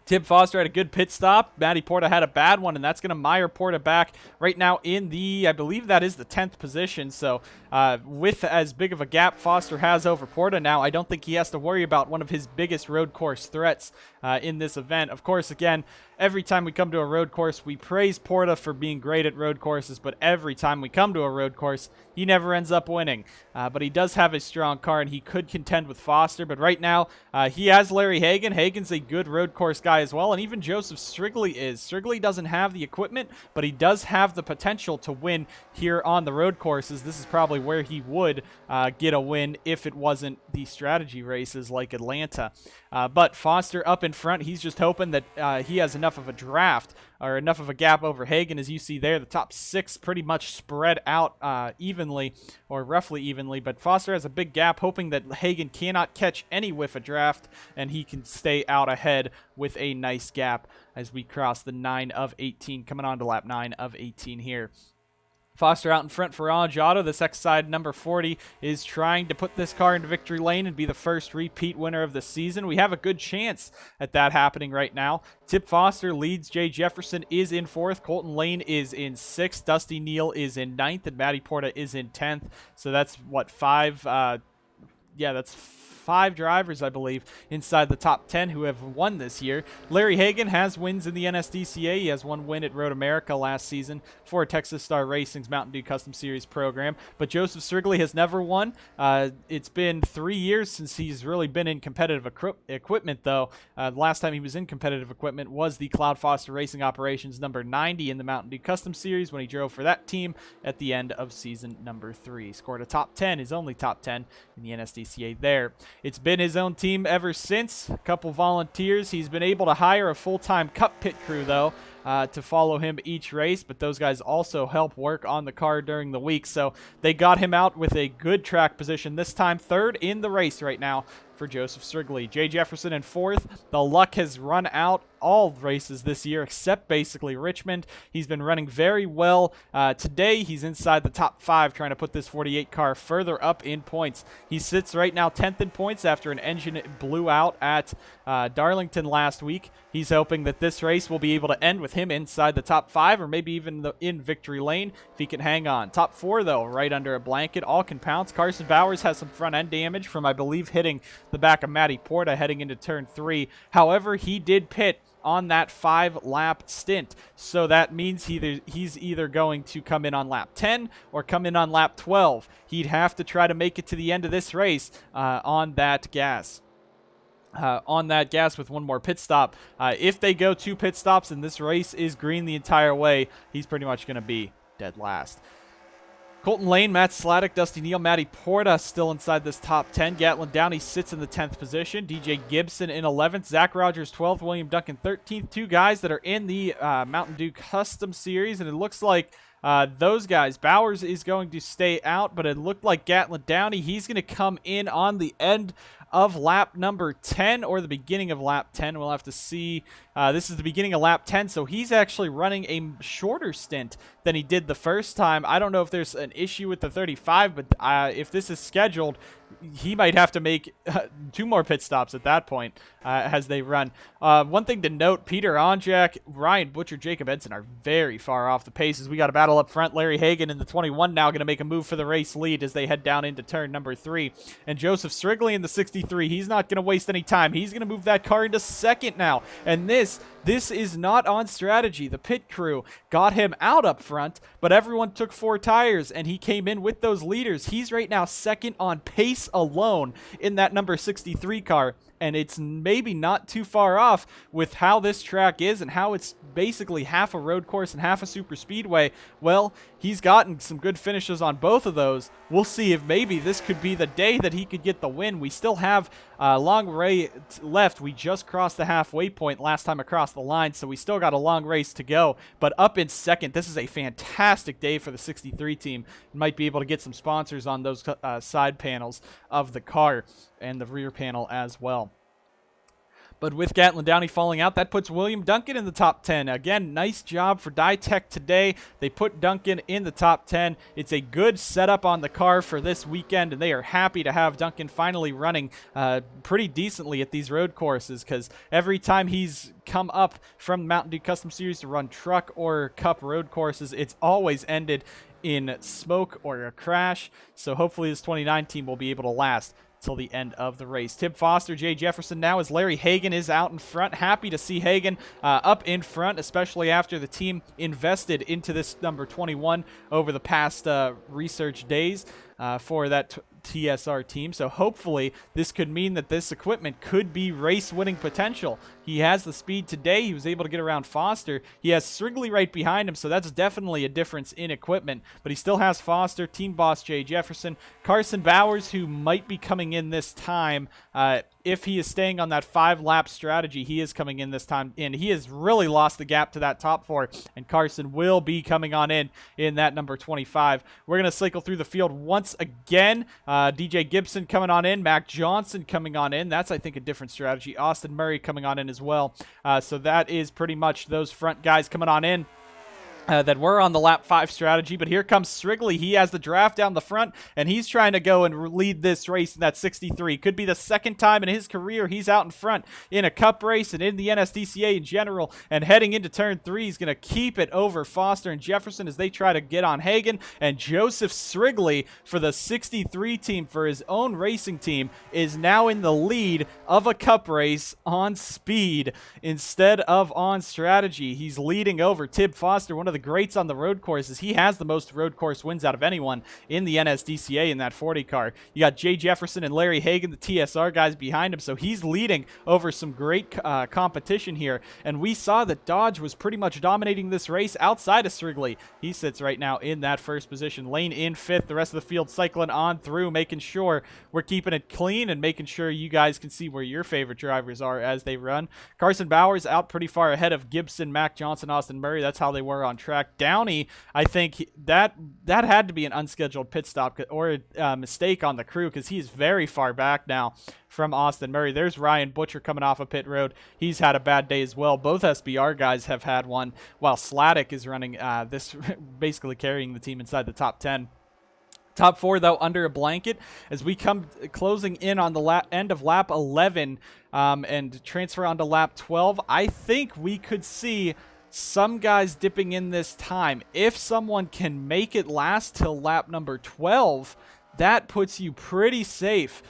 Tim Foster had a good pit stop. Matty Porta had a bad one, and that's going to mire Porta back right now in the, I believe that is the 10th position. So with as big of a gap Foster has over Porta now, I don't think he has to worry about one of his biggest road course threats in this event. Of course, again, every time we come to a road course, we praise Porta for being great at road courses, but every time we come to a road course, he never ends up winning. But he does have a strong car, and he could contend with Foster. But right now, he has Larry Hagan. Hagan's a good road course guy as well, and even Joseph Strigley is. Strigley doesn't have the equipment, but he does have the potential to win here on the road courses. This is probably where he would get a win if it wasn't the strategy races like Atlanta. But Foster up in front, he's just hoping that he has enough of a draft or enough of a gap over Hagan. As you see there, the top 6 pretty much spread out evenly or roughly evenly, but Foster has a big gap, hoping that Hagan cannot catch any whiff of draft and he can stay out ahead with a nice gap as we cross the 9 of 18, coming on to lap 9 of 18 here. Foster out in front for Orange Auto. This X-Side number 40 is trying to put this car into victory lane and be the first repeat winner of the season. We have a good chance at that happening right now. Tip Foster leads. Jay Jefferson is in 4th. Colton Lane is in 6th. Dusty Neal is in 9th. And Matty Porta is in 10th. So that's, what, 5? That's 5 drivers, I believe, inside the top 10 who have won this year. Larry Hagan has wins in the NSDCA. He has 1 win at Road America last season for Texas Star Racing's Mountain Dew Custom Series program. But Joseph Strigley has never won. It's been 3 years since he's really been in competitive equipment, though. The last time he was in competitive equipment was the Cloud Foster Racing Operations number 90 in the Mountain Dew Custom Series when he drove for that team at the end of season number 3. Scored a top 10, his only top 10 in the NSDCA there. It's been his own team ever since. A couple volunteers. He's been able to hire a full-time Cup pit crew, though, to follow him each race, but those guys also help work on the car during the week, so they got him out with a good track position this time. 3rd in the race right now for Joseph Strigley. Jay Jefferson in 4th. The luck has run out all races this year except basically Richmond. He's been running very well. Today he's inside the top 5 trying to put this 48 car further up in points. He sits right now 10th in points after an engine blew out at Darlington last week. He's hoping that this race will be able to end with him inside the top 5 or maybe even in victory lane if he can hang on. Top 4 though, right under a blanket. All can pounce. Carson Bowers has some front end damage from, I believe, hitting the back of Matty Porta heading into turn 3. However, he did pit on that 5-lap stint, so that means he's either going to come in on lap 10 or come in on lap 12. He'd have to try to make it to the end of this race on that gas. With 1 more pit stop. If they go 2 pit stops and this race is green the entire way, he's pretty much going to be dead last. Colton Lane, Matt Sladek, Dusty Neal, Matty Porta still inside this top 10. Gatlin Downey sits in the 10th position. DJ Gibson in 11th. Zach Rogers 12th. William Duncan 13th. 2 guys that are in the Mountain Dew Custom Series, and it looks like those guys, Bowers is going to stay out, but it looked like Gatlin Downey, he's going to come in on the end of lap number 10 or the beginning of lap 10. We'll have to see. This is the beginning of lap 10, so he's actually running a shorter stint than he did the first time. I don't know if there's an issue with the 35, but if this is scheduled, he might have to make 2 more pit stops at that point as they run. One thing to note, Peter Onjak, Ryan Butcher, Jacob Edson are very far off the paces. We got a battle up front. Larry Hagan in the 21 now going to make a move for the race lead as they head down into turn number 3. And Joseph Strigley in the 63, he's not going to waste any time. He's going to move that car into 2nd now. And this is not on strategy. The pit crew got him out up front, but everyone took 4 tires, and he came in with those leaders. He's right now 2nd on pace alone in that number 63 car, and it's maybe not too far off with how this track is and how it's basically half a road course and half a super speedway. Well, he's gotten some good finishes on both of those. We'll see if maybe this could be the day that he could get the win. We still have a long race left. We just crossed the halfway point last time across the line, so we still got a long race to go. But up in 2nd, this is a fantastic day for the 63 team. Might be able to get some sponsors on those side panels of the car and the rear panel as well. But with Gatlin Downey falling out, that puts William Duncan in the top 10. Again, nice job for Ditech today. They put Duncan in the top 10. It's a good setup on the car for this weekend, and they are happy to have Duncan finally running pretty decently at these road courses, because every time he's come up from the Mountain Dew Custom Series to run truck or cup road courses, it's always ended in smoke or a crash. So hopefully this 29 team will be able to last. till the end of the race. Tim Foster, Jay Jefferson now as Larry Hagan is out in front. Happy to see Hagan up in front, especially after the team invested into this number 21 over the past research days for that TSR team. So hopefully this could mean that this equipment could be race winning potential. He has the speed today. He was able to get around Foster. He has Strigley right behind him, so that's definitely a difference in equipment. But he still has Foster, team boss Jay Jefferson, Carson Bowers, who might be coming in this time. If he is staying on that 5-lap strategy, he is coming in this time, and he has really lost the gap to that top 4, and Carson will be coming on in that number 25. We're going to cycle through the field once again. DJ Gibson coming on in, Mac Johnson coming on in. That's, I think, a different strategy. Austin Murray coming on in as well. So that is pretty much those front guys coming on in. That were on the lap 5 strategy, but here comes Strigley. He has the draft down the front, and he's trying to go and lead this race in that 63. Could be the second time in his career he's out in front in a cup race and in the NSDCA in general, and heading into turn 3, he's going to keep it over Foster and Jefferson as they try to get on Hagan, and Joseph Strigley for the 63 team, for his own racing team, is now in the lead of a cup race on speed instead of on strategy. He's leading over Tim Foster, one of the greats on the road courses. He has the most road course wins out of anyone in the NSDCA in that 40 car. You got Jay Jefferson and Larry Hagan, the TSR guys behind him, so he's leading over some great competition here. And we saw that Dodge was pretty much dominating this race outside of Strigley. He sits right now in that first position. Lane in 5th, the rest of the field cycling on through, making sure we're keeping it clean and making sure you guys can see where your favorite drivers are as they run. Carson Bowers out pretty far ahead of Gibson, Mac Johnson, Austin Murray. That's how they were on track. Downey, I think that had to be an unscheduled pit stop or a mistake on the crew, because he's very far back now from Austin Murray. There's Ryan Butcher coming off of pit road. He's had a bad day as well. Both SBR guys have had one, while Sladek is running this, basically carrying the team inside the top 10. Top 4, though, under a blanket as we come closing in on the end of lap 11 and transfer onto lap 12. I think we could see some guys dipping in this time. If someone can make it last till lap number 12, that puts you pretty safe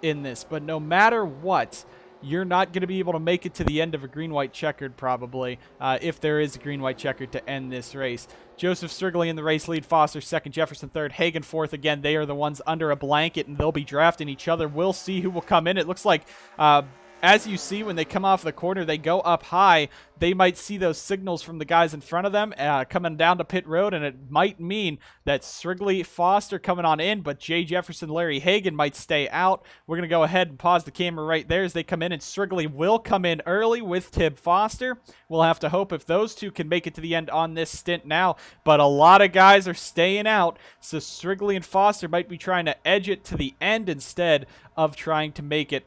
in this. But no matter what, you're not going to be able to make it to the end of a green-white checkered probably, if there is a green-white checkered to end this race. Joseph Strigley in the race lead, Foster second, Jefferson third, Hagan fourth. Again, they are the ones under a blanket, and they'll be drafting each other. We'll see who will come in. It looks like as you see, when they come off the corner, they go up high. They might see those signals from the guys in front of them coming down to pit road, and it might mean that Strigley, Foster coming on in, but Jay Jefferson, Larry Hagan might stay out. We're going to go ahead and pause the camera right there as they come in, and Strigley will come in early with Tim Foster. We'll have to hope if those two can make it to the end on this stint now, but a lot of guys are staying out, so Strigley and Foster might be trying to edge it to the end instead of trying to make it,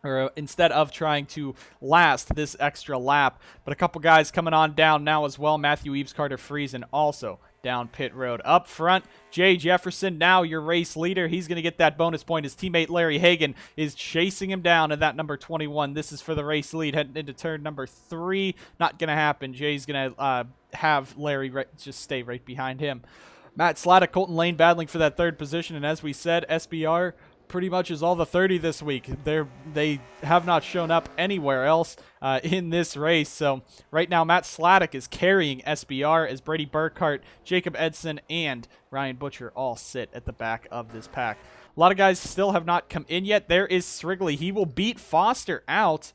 or instead of trying to last this extra lap. But a couple guys coming on down now as well. Matthew Eves, Carter Friesen also down pit road. Up front, Jay Jefferson, now your race leader. He's going to get that bonus point. His teammate Larry Hagan is chasing him down in that number 21. This is for the race lead heading into turn number 3. Not going to happen. Jay's going to have Larry just stay right behind him. Matt Sladek, Colton Lane battling for that 3rd position. And as we said, SBR pretty much is all the 30 this week. They have not shown up anywhere else in this race. So right now, Matt Sladek is carrying SBR as Brady Burkhart, Jacob Edson, and Ryan Butcher all sit at the back of this pack. A lot of guys still have not come in yet. There is Strigley. He will beat Foster out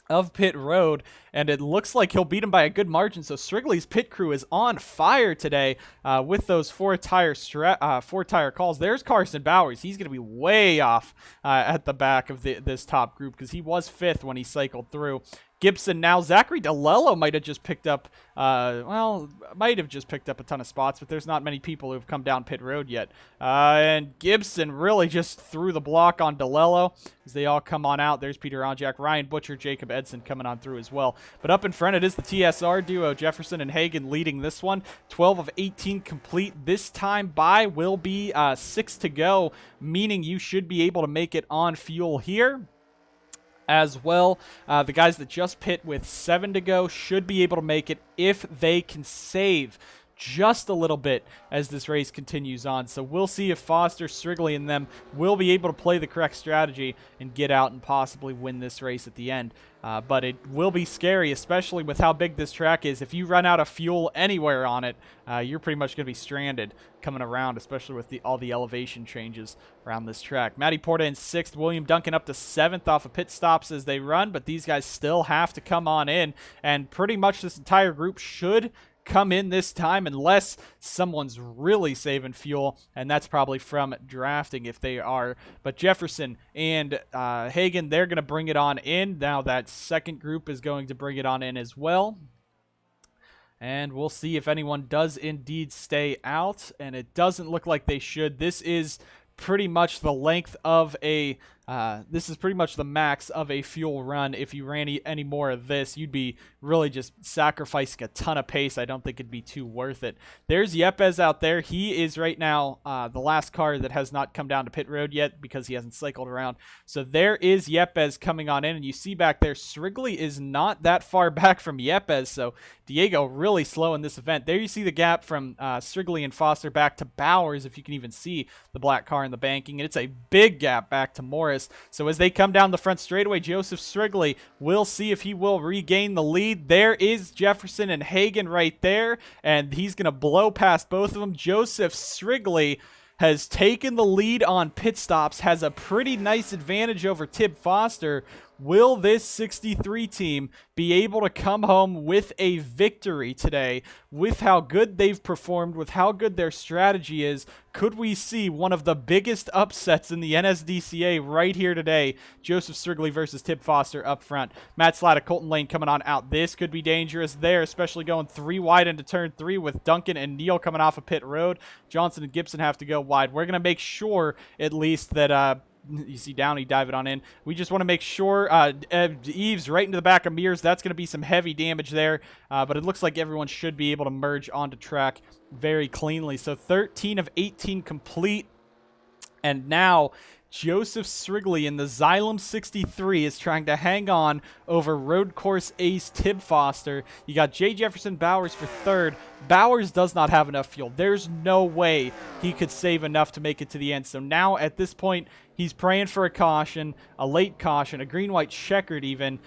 of pit road, and it looks like he'll beat him by a good margin. So Strigley's pit crew is on fire today with those 4-tire calls. There's Carson Bowers. He's going to be way off at the back of this top group because he was 5th when he cycled through. Gibson now. Zachary DeLello might have just picked up, a ton of spots, but there's not many people who have come down pit road yet. And Gibson really just threw the block on DeLello as they all come on out. There's Peter Onjak, Ryan Butcher, Jacob Edson coming on through as well. But up in front, it is the TSR duo, Jefferson and Hagan leading this one. 12 of 18 complete. This time by will be 6 to go, meaning you should be able to make it on fuel here as well. The guys that just pit with 7 to go should be able to make it if they can save just a little bit as this race continues on. So we'll see if Foster, Strigley, and them will be able to play the correct strategy and get out and possibly win this race at the end. But it will be scary, especially with how big this track is. If you run out of fuel anywhere on it, you're pretty much going to be stranded coming around, especially with all the elevation changes around this track. Matty Porta in 6th, William Duncan up to 7th off of pit stops as they run, but these guys still have to come on in, and pretty much this entire group should come in this time unless someone's really saving fuel, and that's probably from drafting if they are. But Jefferson and Hagan, they're going to bring it on in. Now that second group is going to bring it on in as well. And we'll see if anyone does indeed stay out, and it doesn't look like they should. This is pretty much the length of a this is pretty much the max of a fuel run. If you ran any more of this, you'd be really just sacrificing a ton of pace. I don't think it'd be too worth it. There's Yepes out there. He is right now the last car that has not come down to pit road yet because he hasn't cycled around. So there is Yepes coming on in, and you see back there, Strigley is not that far back from Yepes, so Diego really slow in this event. There you see the gap from Strigley and Foster back to Bowers, if you can even see the black car in the banking, and it's a big gap back to Morris. So as they come down the front straightaway, Joseph Strigley, we'll see if he will regain the lead. There is Jefferson and Hagan right there, and he's going to blow past both of them. Joseph Strigley has taken the lead on pit stops, has a pretty nice advantage over Tib Foster. Will this 63 team be able to come home with a victory today with how good they've performed, with how good their strategy is? Could we see one of the biggest upsets in the NSDCA right here today? Joseph Strigley versus Tib Foster up front. Matt Sladek, Colton Lane coming on out. This could be dangerous there, especially going 3 wide into turn 3 with Duncan and Neal coming off of pit road. Johnson and Gibson have to go wide. We're going to make sure at least that you see Downey dive it on in. We just want to make sure Eves right into the back of Mears. That's going to be some heavy damage there, but it looks like everyone should be able to merge onto track very cleanly. So 13 of 18 complete, and now Joseph Strigley in the Xylem 63 is trying to hang on over road course ace Tib Foster. You got Jay Jefferson Bowers for 3rd. Bowers does not have enough fuel. There's no way he could save enough to make it to the end. So now at this point, he's praying for a caution, a late caution, a green-white checkered even.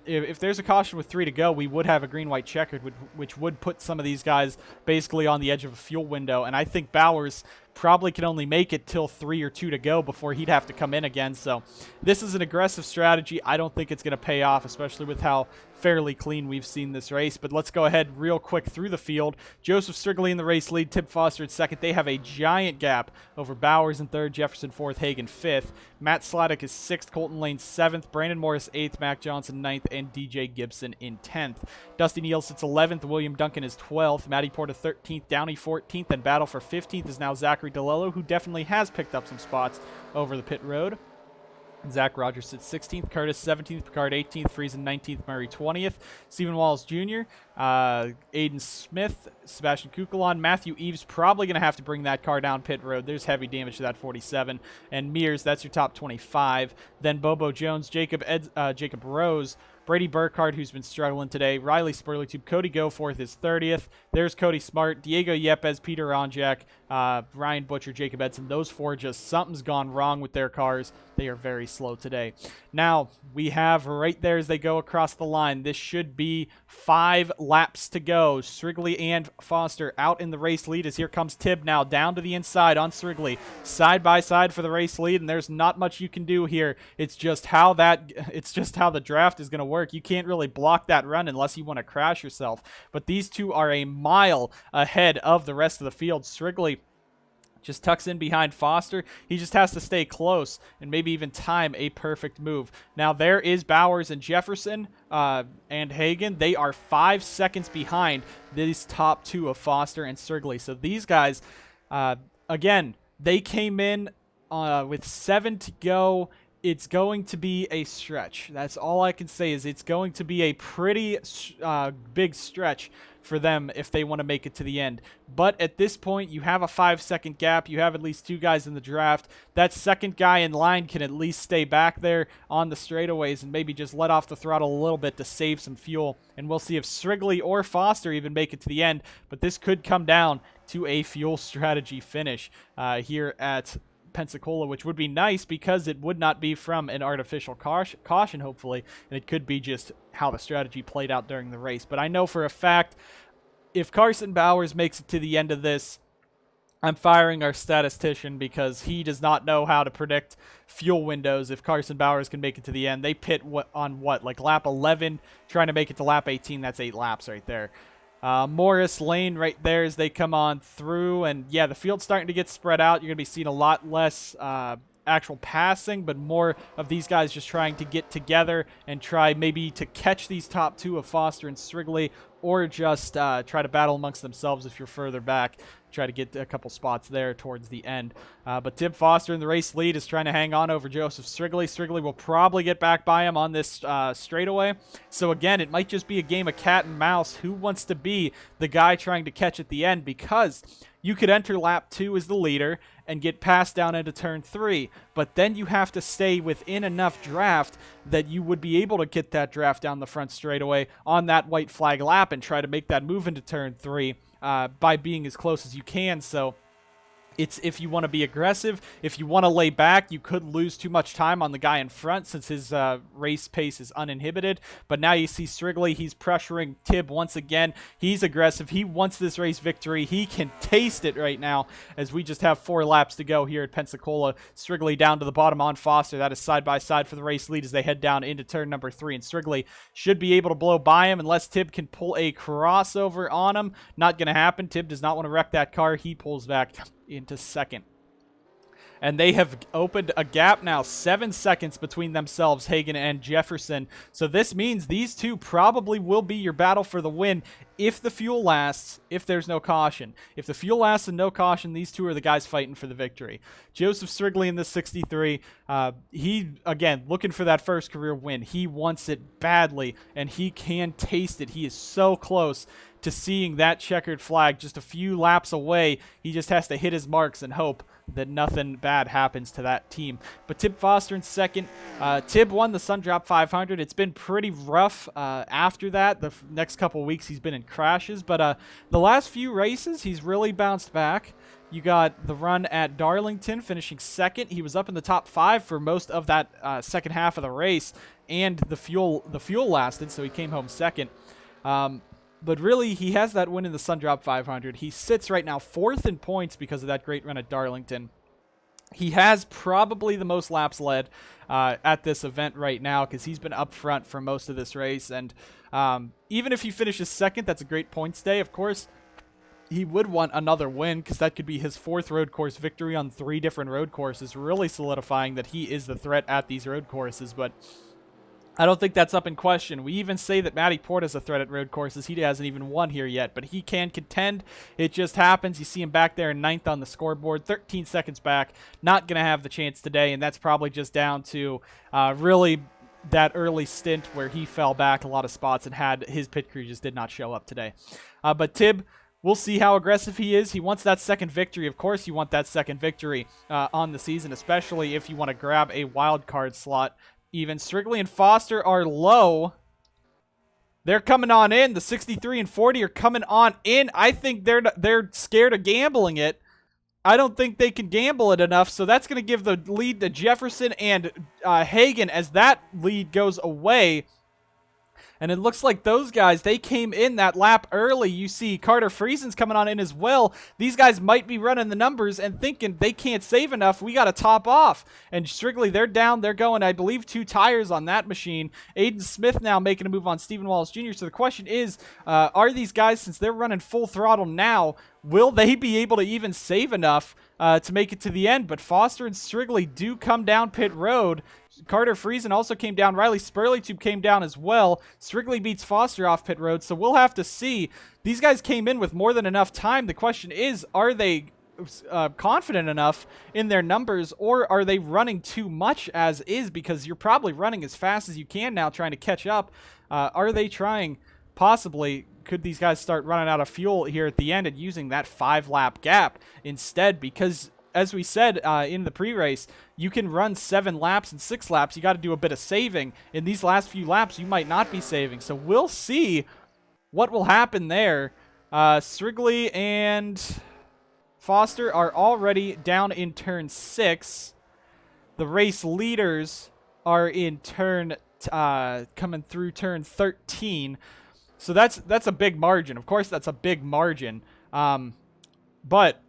If there's a caution with 3 to go, we would have a green-white checkered, which would put some of these guys basically on the edge of a fuel window. And I think Bowers probably can only make it till 3 or 2 to go before he'd have to come in again. So this is an aggressive strategy. I don't think it's going to pay off, especially with how fairly clean we've seen this race. But let's go ahead real quick through the field. Joseph Strigley in the race lead, Tib Foster at 2nd. They have a giant gap over Bowers in 3rd, Jefferson 4th, Hagan 5th. Matt Sladek is 6th, Colton Lane 7th, Brandon Morris 8th, Mac Johnson 9th, and DJ Gibson in 10th. Dusty Neal sits 11th, William Duncan is 12th, Matty Porta 13th, Downey 14th, and battle for 15th is now Zachary DeLello, who definitely has picked up some spots over the pit road. Zach Rogers sits 16th, Curtis 17th, Picard 18th, Friesen 19th, Murray 20th, Stephen Wallace Jr., Aiden Smith, Sebastian Kukulon, Matthew Eves probably going to have to bring that car down pit road. There's heavy damage to that 47. And Mears, that's your top 25. Then Bobo Jones, Jacob Rose, Brady Burkhardt, who's been struggling today, Riley Spurleytube, Cody Goforth is 30th. There's Cody Smart, Diego Yepes, Peter Onjak, Ryan Butcher, Jacob Edson. Those 4, just something's gone wrong with their cars. They are very slow today. Now, we have right there as they go across the line, this should be 5 laps to go. Strigley and Foster out in the race lead as here comes Tib now down to the inside on Strigley. Side by side for the race lead, and there's not much you can do here. It's just how the draft is going to work. You can't really block that run unless you want to crash yourself. But these two are a mile ahead of the rest of the field. Strigley just tucks in behind Foster. He just has to stay close and maybe even time a perfect move. Now there is Bowers and Jefferson and Hagan. They are 5 seconds behind these top 2 of Foster and Strigley. So these guys, again, they came in with 7 to go it's going to be a stretch. That's all I can say is it's going to be a pretty big stretch for them if they want to make it to the end. But at this point, you have a 5-second gap. You have at least 2 guys in the draft. That second guy in line can at least stay back there on the straightaways and maybe just let off the throttle a little bit to save some fuel. And we'll see if Strigley or Foster even make it to the end. But this could come down to a fuel strategy finish here at Pensacola, which would be nice because it would not be from an artificial caution, hopefully, and it could be just how the strategy played out during the race. But I know for a fact, if Carson Bowers makes it to the end of this, I'm firing our statistician because he does not know how to predict fuel windows. If Carson Bowers can make it to the end, they pit on like lap 11, trying to make it to lap 18. That's 8 laps right there. Morris Lane right there as they come on through, and yeah, the field's starting to get spread out. You're going to be seeing a lot less actual passing, but more of these guys just trying to get together and try maybe to catch these top 2 of Foster and Strigley, or just try to battle amongst themselves if you're further back. Try to get a couple spots there towards the end. But Tim Foster in the race lead is trying to hang on over Joseph Strigley. Strigley will probably get back by him on this straightaway. So again, it might just be a game of cat and mouse. Who wants to be the guy trying to catch at the end? Because you could enter lap 2 as the leader and get passed down into turn 3, but then you have to stay within enough draft that you would be able to get that draft down the front straightaway on that white flag lap and try to make that move into turn 3 by being as close as you can. So it's if you want to be aggressive. If you want to lay back, you could lose too much time on the guy in front since his race pace is uninhibited. But now you see Strigley, he's pressuring Tibb once again. He's aggressive. He wants this race victory. He can taste it right now as we just have 4 laps to go here at Pensacola. Strigley down to the bottom on Foster. That is side by side for the race lead as they head down into turn number 3. And Strigley should be able to blow by him unless Tibb can pull a crossover on him. Not going to happen. Tibb does not want to wreck that car. He pulls back into second. And they have opened a gap now, 7 seconds between themselves, Hagan and Jefferson. So this means these two probably will be your battle for the win if the fuel lasts, if there's no caution. If the fuel lasts and no caution, these two are the guys fighting for the victory. Joseph Strigley in the 63, he, again, looking for that first career win. He wants it badly, and he can taste it. He is so close to seeing that checkered flag just a few laps away. He just has to hit his marks and hope that nothing bad happens to that team. But Tibb Foster in second. Tibb won the Sundrop 500. It's been pretty rough after that. The next couple weeks he's been in crashes, but the last few races he's really bounced back. You got the run at Darlington finishing second. He was up in the top 5 for most of that second half of the race, and the fuel lasted, so he came home second. But really, he has that win in the Sundrop 500. He sits right now 4th in points because of that great run at Darlington. He has probably the most laps led at this event right now because he's been up front for most of this race. And even if he finishes second, that's a great points day, of course. He would want another win because that could be his 4th road course victory on 3 different road courses, really solidifying that he is the threat at these road courses. But I don't think that's up in question. We even say that Matty Porta's a threat at road courses. He hasn't even won here yet, but he can contend. It just happens. You see him back there in 9th on the scoreboard, 13 seconds back. Not going to have the chance today, and that's probably just down to really that early stint where he fell back a lot of spots and had his pit crew just did not show up today. But Tibb, we'll see how aggressive he is. He wants that second victory. Of course you want that second victory on the season, especially if you want to grab a wild card slot. Even Strigley and Foster are low. They're coming on in. The 63 and 40 are coming on in. I think they're scared of gambling it. I don't think they can gamble it enough, so that's going to give the lead to Jefferson and Hagan as that lead goes away. And it looks like those guys, they came in that lap early. You see Carter Friesen's coming on in as well. These guys might be running the numbers and thinking they can't save enough. We got to top off. And Strigley, they're down. They're going, I believe, 2 tires on that machine. Aiden Smith now making a move on Stephen Wallace Jr. So the question is, are these guys, since they're running full throttle now, will they be able to even save enough to make it to the end? But Foster and Strigley do come down pit road. Carter Friesen also came down. Riley Spurleytube came down as well. Strigley beats Foster off pit road, so we'll have to see. These guys came in with more than enough time. The question is, are they confident enough in their numbers, or are they running too much as is? Because you're probably running as fast as you can now, trying to catch up. Are they trying, possibly, could these guys start running out of fuel here at the end and using that 5-lap gap instead? Because, as we said in the pre-race, you can run 7 laps and 6 laps. You got to do a bit of saving. In these last few laps, you might not be saving. So we'll see what will happen there. Strigley and Foster are already down in turn 6. The race leaders are in turn coming through turn 13. So that's a big margin. Of course, that's a big margin. But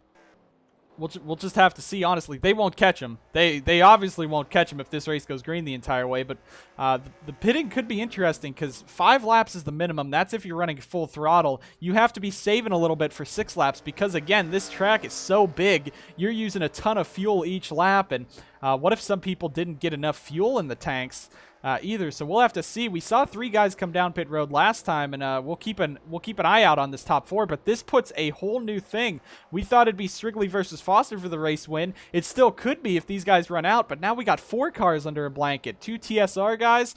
we'll just have to see. Honestly, they won't catch him. They obviously won't catch him if this race goes green the entire way. But the pitting could be interesting because 5 laps is the minimum. That's if you're running full throttle. You have to be saving a little bit for 6 laps because, again, this track is so big. You're using a ton of fuel each lap. And what if some people didn't get enough fuel in the tanks either? So we'll have to see. We saw 3 guys come down pit road last time, and we'll keep an eye out on this top 4. But this puts a whole new thing. We thought it'd be Strigley versus Foster for the race win. It still could be if these guys run out, but now we got 4 cars under a blanket. 2 TSR guys.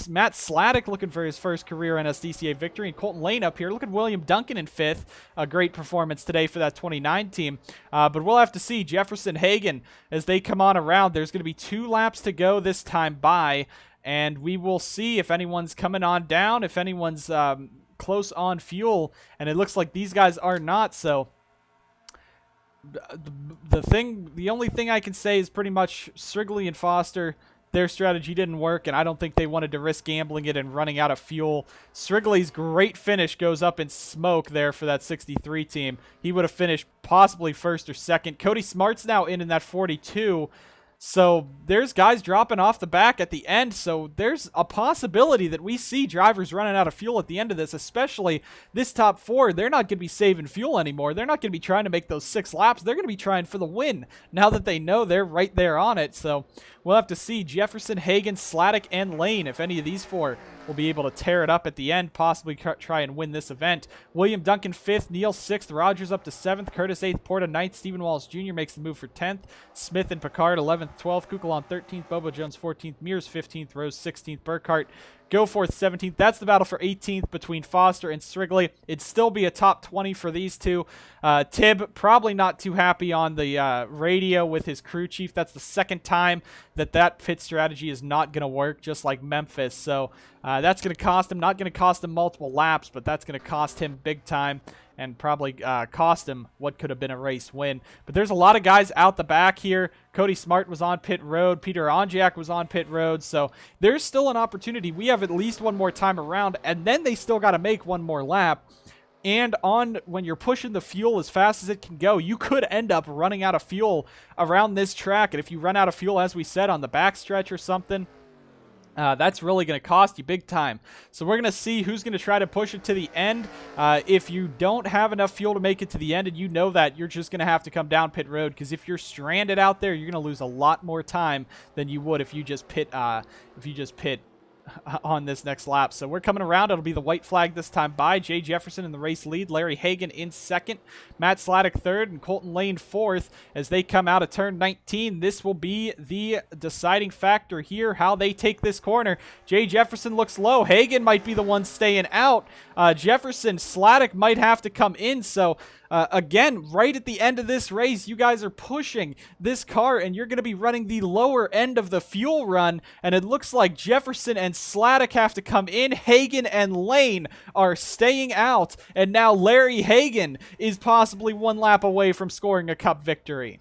Matt Sladek looking for his first career NSDCA victory, and Colton Lane up here. Look at William Duncan in 5th. A great performance today for that 29 team. But we'll have to see. Jefferson, Hagan, as they come on around. There's going to be 2 laps to go this time by, and we will see if anyone's coming on down, if anyone's close on fuel, and it looks like these guys are not. So the only thing I can say is pretty much Strigley and Foster, their strategy didn't work, and I don't think they wanted to risk gambling it and running out of fuel. Strigley's great finish goes up in smoke there for that 63 team. He would have finished possibly 1st or 2nd. Cody Smart's now in that 42. So there's guys dropping off the back at the end. So there's a possibility that we see drivers running out of fuel at the end of this, especially this top 4. They're not going to be saving fuel anymore. They're not going to be trying to make those 6 laps. They're going to be trying for the win now that they know they're right there on it. So we'll have to see Jefferson, Hagan, Sladek, and Lane, if any of these 4 will be able to tear it up at the end, possibly try and win this event. William Duncan 5th, Neal 6th, Rogers up to 7th, Curtis 8th, Porta 9th, Stephen Wallace Jr. makes the move for 10th, Smith and Picard 11th, 12th, Kukulon 13th, Bobo Jones 14th, Mears 15th, Rose 16th, Burkhart Goforth 17th. That's the battle for 18th between Foster and Strigley. It'd still be a top 20 for these 2. Tibb probably not too happy on the radio with his crew chief. That's the 2nd time that pit strategy is not going to work, just like Memphis. So that's going to cost him. Not going to cost him multiple laps, but that's going to cost him big time and probably cost him what could have been a race win. But there's a lot of guys out the back here. Cody Smart was on pit road. Peter Onjak was on pit road. So there's still an opportunity. We have at least one more time around, and then they still got to make one more lap. And when you're pushing the fuel as fast as it can go, you could end up running out of fuel around this track. And if you run out of fuel, as we said, on the backstretch or something, that's really going to cost you big time. So we're going to see who's going to try to push it to the end. If you don't have enough fuel to make it to the end, and you know that, you're just going to have to come down pit road, because if you're stranded out there, you're going to lose a lot more time than you would if you just pit on this next lap. So we're coming around. It'll be the white flag this time by Jay Jefferson in the race lead, Larry Hagan in 2nd, Matt Sladek 3rd, and Colton Lane 4th as they come out of turn 19. This will be the deciding factor here, how they take this corner. Jay Jefferson looks low. Hagan might be the one staying out. Jefferson, Sladek might have to come in. So again, right at the end of this race, you guys are pushing this car, and you're going to be running the lower end of the fuel run, and it looks like Jefferson and Sladek have to come in. Hagan and Lane are staying out, and now Larry Hagan is possibly 1 lap away from scoring a cup victory.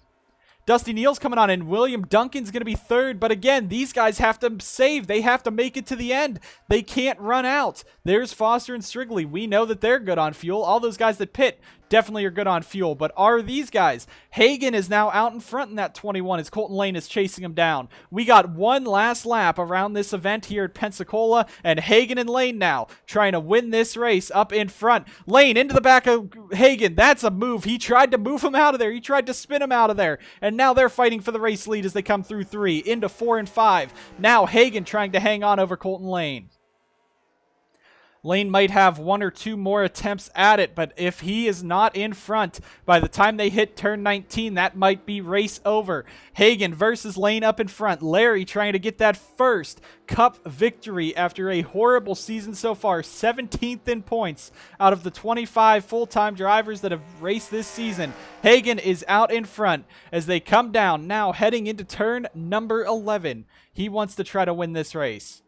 Dusty Neal's coming on, and William Duncan's going to be 3rd. But again, these guys have to save. They have to make it to the end. They can't run out. There's Foster and Strigley. We know that they're good on fuel. All those guys that pit definitely are good on fuel. But are these guys? Hagan is now out in front in that 21 as Colton Lane is chasing him down. We got 1 last lap around this event here at Pensacola, and Hagan and Lane now trying to win this race up in front. Lane into the back of Hagan. That's a move. He tried to move him out of there. He tried to spin him out of there. And now they're fighting for the race lead as they come through 3 into 4 and 5. Now Hagan trying to hang on over Colton Lane. Lane might have one or two more attempts at it, but if he is not in front by the time they hit turn 19, that might be race over. Hagan versus Lane up in front. Larry trying to get that first Cup victory after a horrible season so far. 17th in points out of the 25 full-time drivers that have raced this season. Hagan is out in front as they come down, now heading into turn number 11. He wants to try to win this race.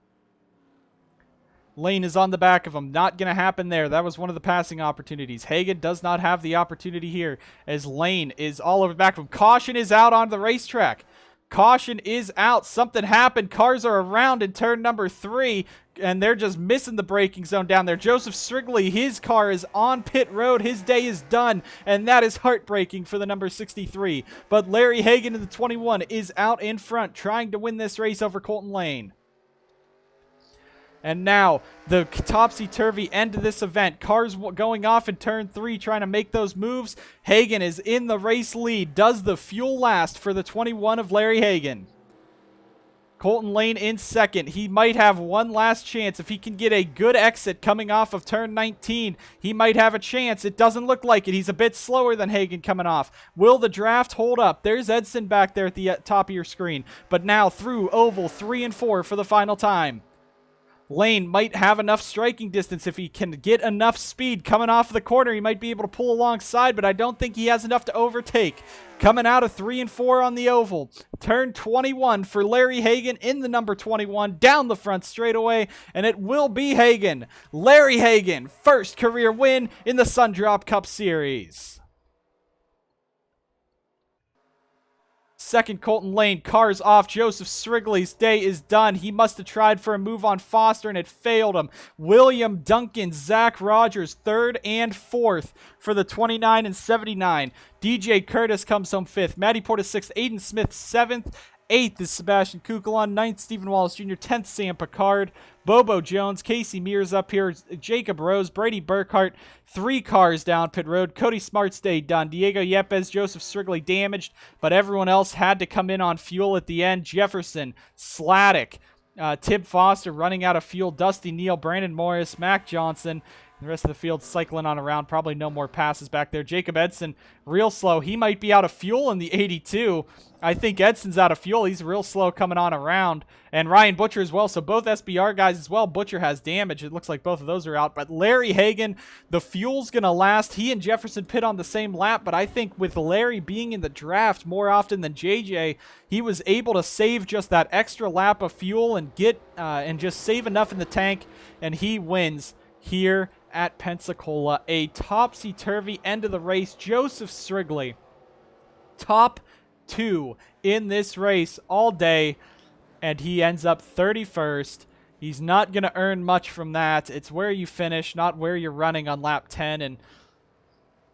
Lane is on the back of him. Not going to happen there. That was one of the passing opportunities. Hagan does not have the opportunity here as Lane is all over the back of him. Caution is out on the racetrack. Caution is out. Something happened. Cars are around in turn number 3, and they're just missing the braking zone down there. Joseph Strigley, his car is on pit road. His day is done, and that is heartbreaking for the number 63. But Larry Hagan in the 21 is out in front, trying to win this race over Colton Lane. And now, the topsy-turvy end of this event. Cars going off in turn 3, trying to make those moves. Hagan is in the race lead. Does the fuel last for the 21 of Larry Hagan? Colton Lane in second. He might have one last chance. If he can get a good exit coming off of turn 19, he might have a chance. It doesn't look like it. He's a bit slower than Hagan coming off. Will the draft hold up? There's Edson back there at the top of your screen. But now through oval 3 and 4 for the final time. Lane might have enough striking distance. If he can get enough speed coming off the corner, he might be able to pull alongside, but I don't think he has enough to overtake. Coming out of 3 and 4 on the oval. Turn 21 for Larry Hagan in the number 21, down the front straightaway, and it will be Hagan. Larry Hagan, first career win in the Sundrop Cup Series. Second, Colton Lane, cars off. Joseph Strigley's day is done. He must have tried for a move on Foster, and it failed him. William Duncan, Zach Rogers, third and fourth for the 29 and 79. DJ Curtis comes home fifth. Matty Porter sixth. Aiden Smith seventh. 8th is Sebastian Kukulon. 9th, Stephen Wallace Jr. 10th, Sam Picard. Bobo Jones. Casey Mears up here. Jacob Rose. Brady Burkhart. 3 cars down pit road. Cody Smart's day done. Diego Yepes. Joseph Strigley damaged, but everyone else had to come in on fuel at the end. Jefferson. Sladek. Tib Foster running out of fuel. Dusty Neal. Brandon Morris. Mac Johnson. The rest of the field cycling on around. Probably no more passes back there. Jacob Edson, real slow. He might be out of fuel in the 82. I think Edson's out of fuel. He's real slow coming on around. And Ryan Butcher as well. So both SBR guys as well. Butcher has damage. It looks like both of those are out. But Larry Hagan, the fuel's going to last. He and Jefferson pit on the same lap. But I think with Larry being in the draft more often than JJ, he was able to save just that extra lap of fuel and get and just save enough in the tank. And he wins here at Pensacola. A topsy-turvy end of the race. Joseph Strigley, top 2 in this race all day, and he ends up 31st. He's not going to earn much from that. It's where you finish, not where you're running on lap 10, and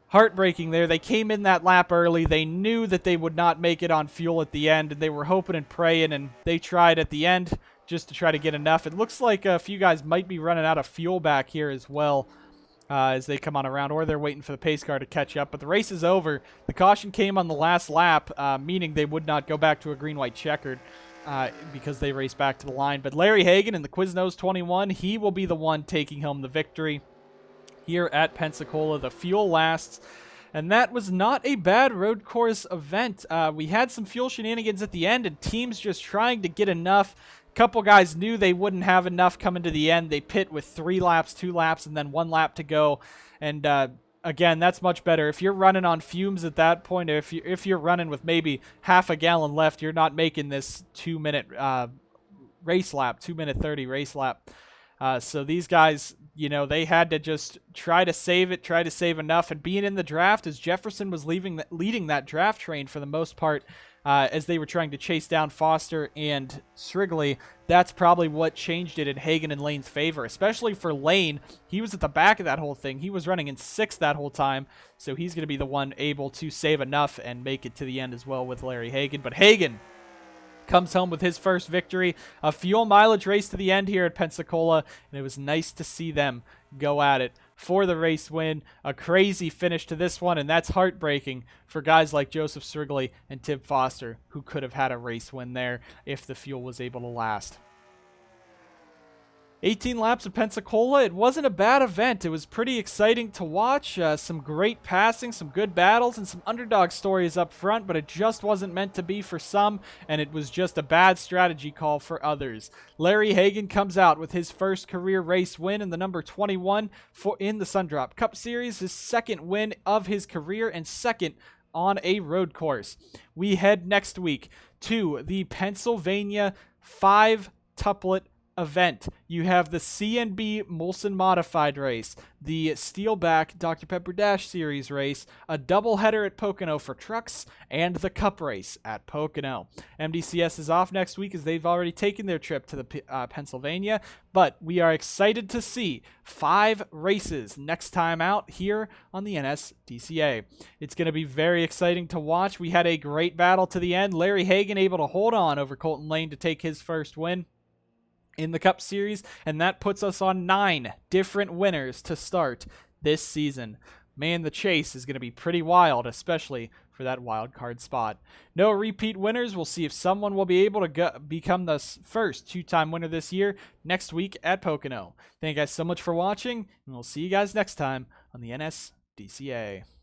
heartbreaking there. They came in that lap early. They knew that they would not make it on fuel at the end, and they were hoping and praying, and they tried at the end just to try to get enough. It looks like a few guys might be running out of fuel back here as well as they come on around, or they're waiting for the pace car to catch up. But the race is over. The caution came on the last lap, meaning they would not go back to a green-white checkered because they raced back to the line. But Larry Hagan in the Quiznos 21, he will be the one taking home the victory here at Pensacola. The fuel lasts. And that was not a bad road course event. We had some fuel shenanigans at the end and teams just trying to get enough. Couple guys knew they wouldn't have enough coming to the end. They pit with 3 laps, 2 laps, and then 1 lap to go. And again, that's much better. If you're running on fumes at that point, if you're running with maybe half a gallon left, you're not making this 2-minute race lap, 2-minute 30 race lap. So these guys, you know, they had to just try to save it, try to save enough. And being in the draft, as Jefferson was leading that draft train for the most part, as they were trying to chase down Foster and Strigley, that's probably what changed it in Hagan and Lane's favor, especially for Lane. He was at the back of that whole thing. He was running in 6th that whole time, so he's going to be the one able to save enough and make it to the end as well with Larry Hagan. But Hagan comes home with his first victory. A fuel mileage race to the end here at Pensacola, and it was nice to see them go at it for the race win. A crazy finish to this one, and that's heartbreaking for guys like Joseph Strigley and Tib Foster, who could have had a race win there if the fuel was able to last. 18 laps of Pensacola. It wasn't a bad event. It was pretty exciting to watch. Some great passing, some good battles, and some underdog stories up front, but it just wasn't meant to be for some, and it was just a bad strategy call for others. Larry Hagan comes out with his first career race win in the number 21 in the Sundrop Cup Series, his second win of his career and second on a road course. We head next week to the Pennsylvania 5-tuplet event. You have the CNB Molson Modified race, the Steelback Dr. Pepper Dash Series race, a doubleheader at Pocono for trucks, and the Cup race at Pocono. MDCS is off next week as they've already taken their trip to the Pennsylvania, but we are excited to see 5 races next time out here on the NSDCA. It's going to be very exciting to watch. We had a great battle to the end. Larry Hagan able to hold on over Colton Lane to take his first win in the Cup Series, and that puts us on 9 different winners to start this season. Man, the chase is going to be pretty wild, especially for that wild card spot. No repeat winners. We'll see if someone will be able to become the first 2-time winner this year next week at Pocono. Thank you guys so much for watching, and we'll see you guys next time on the NSDCA.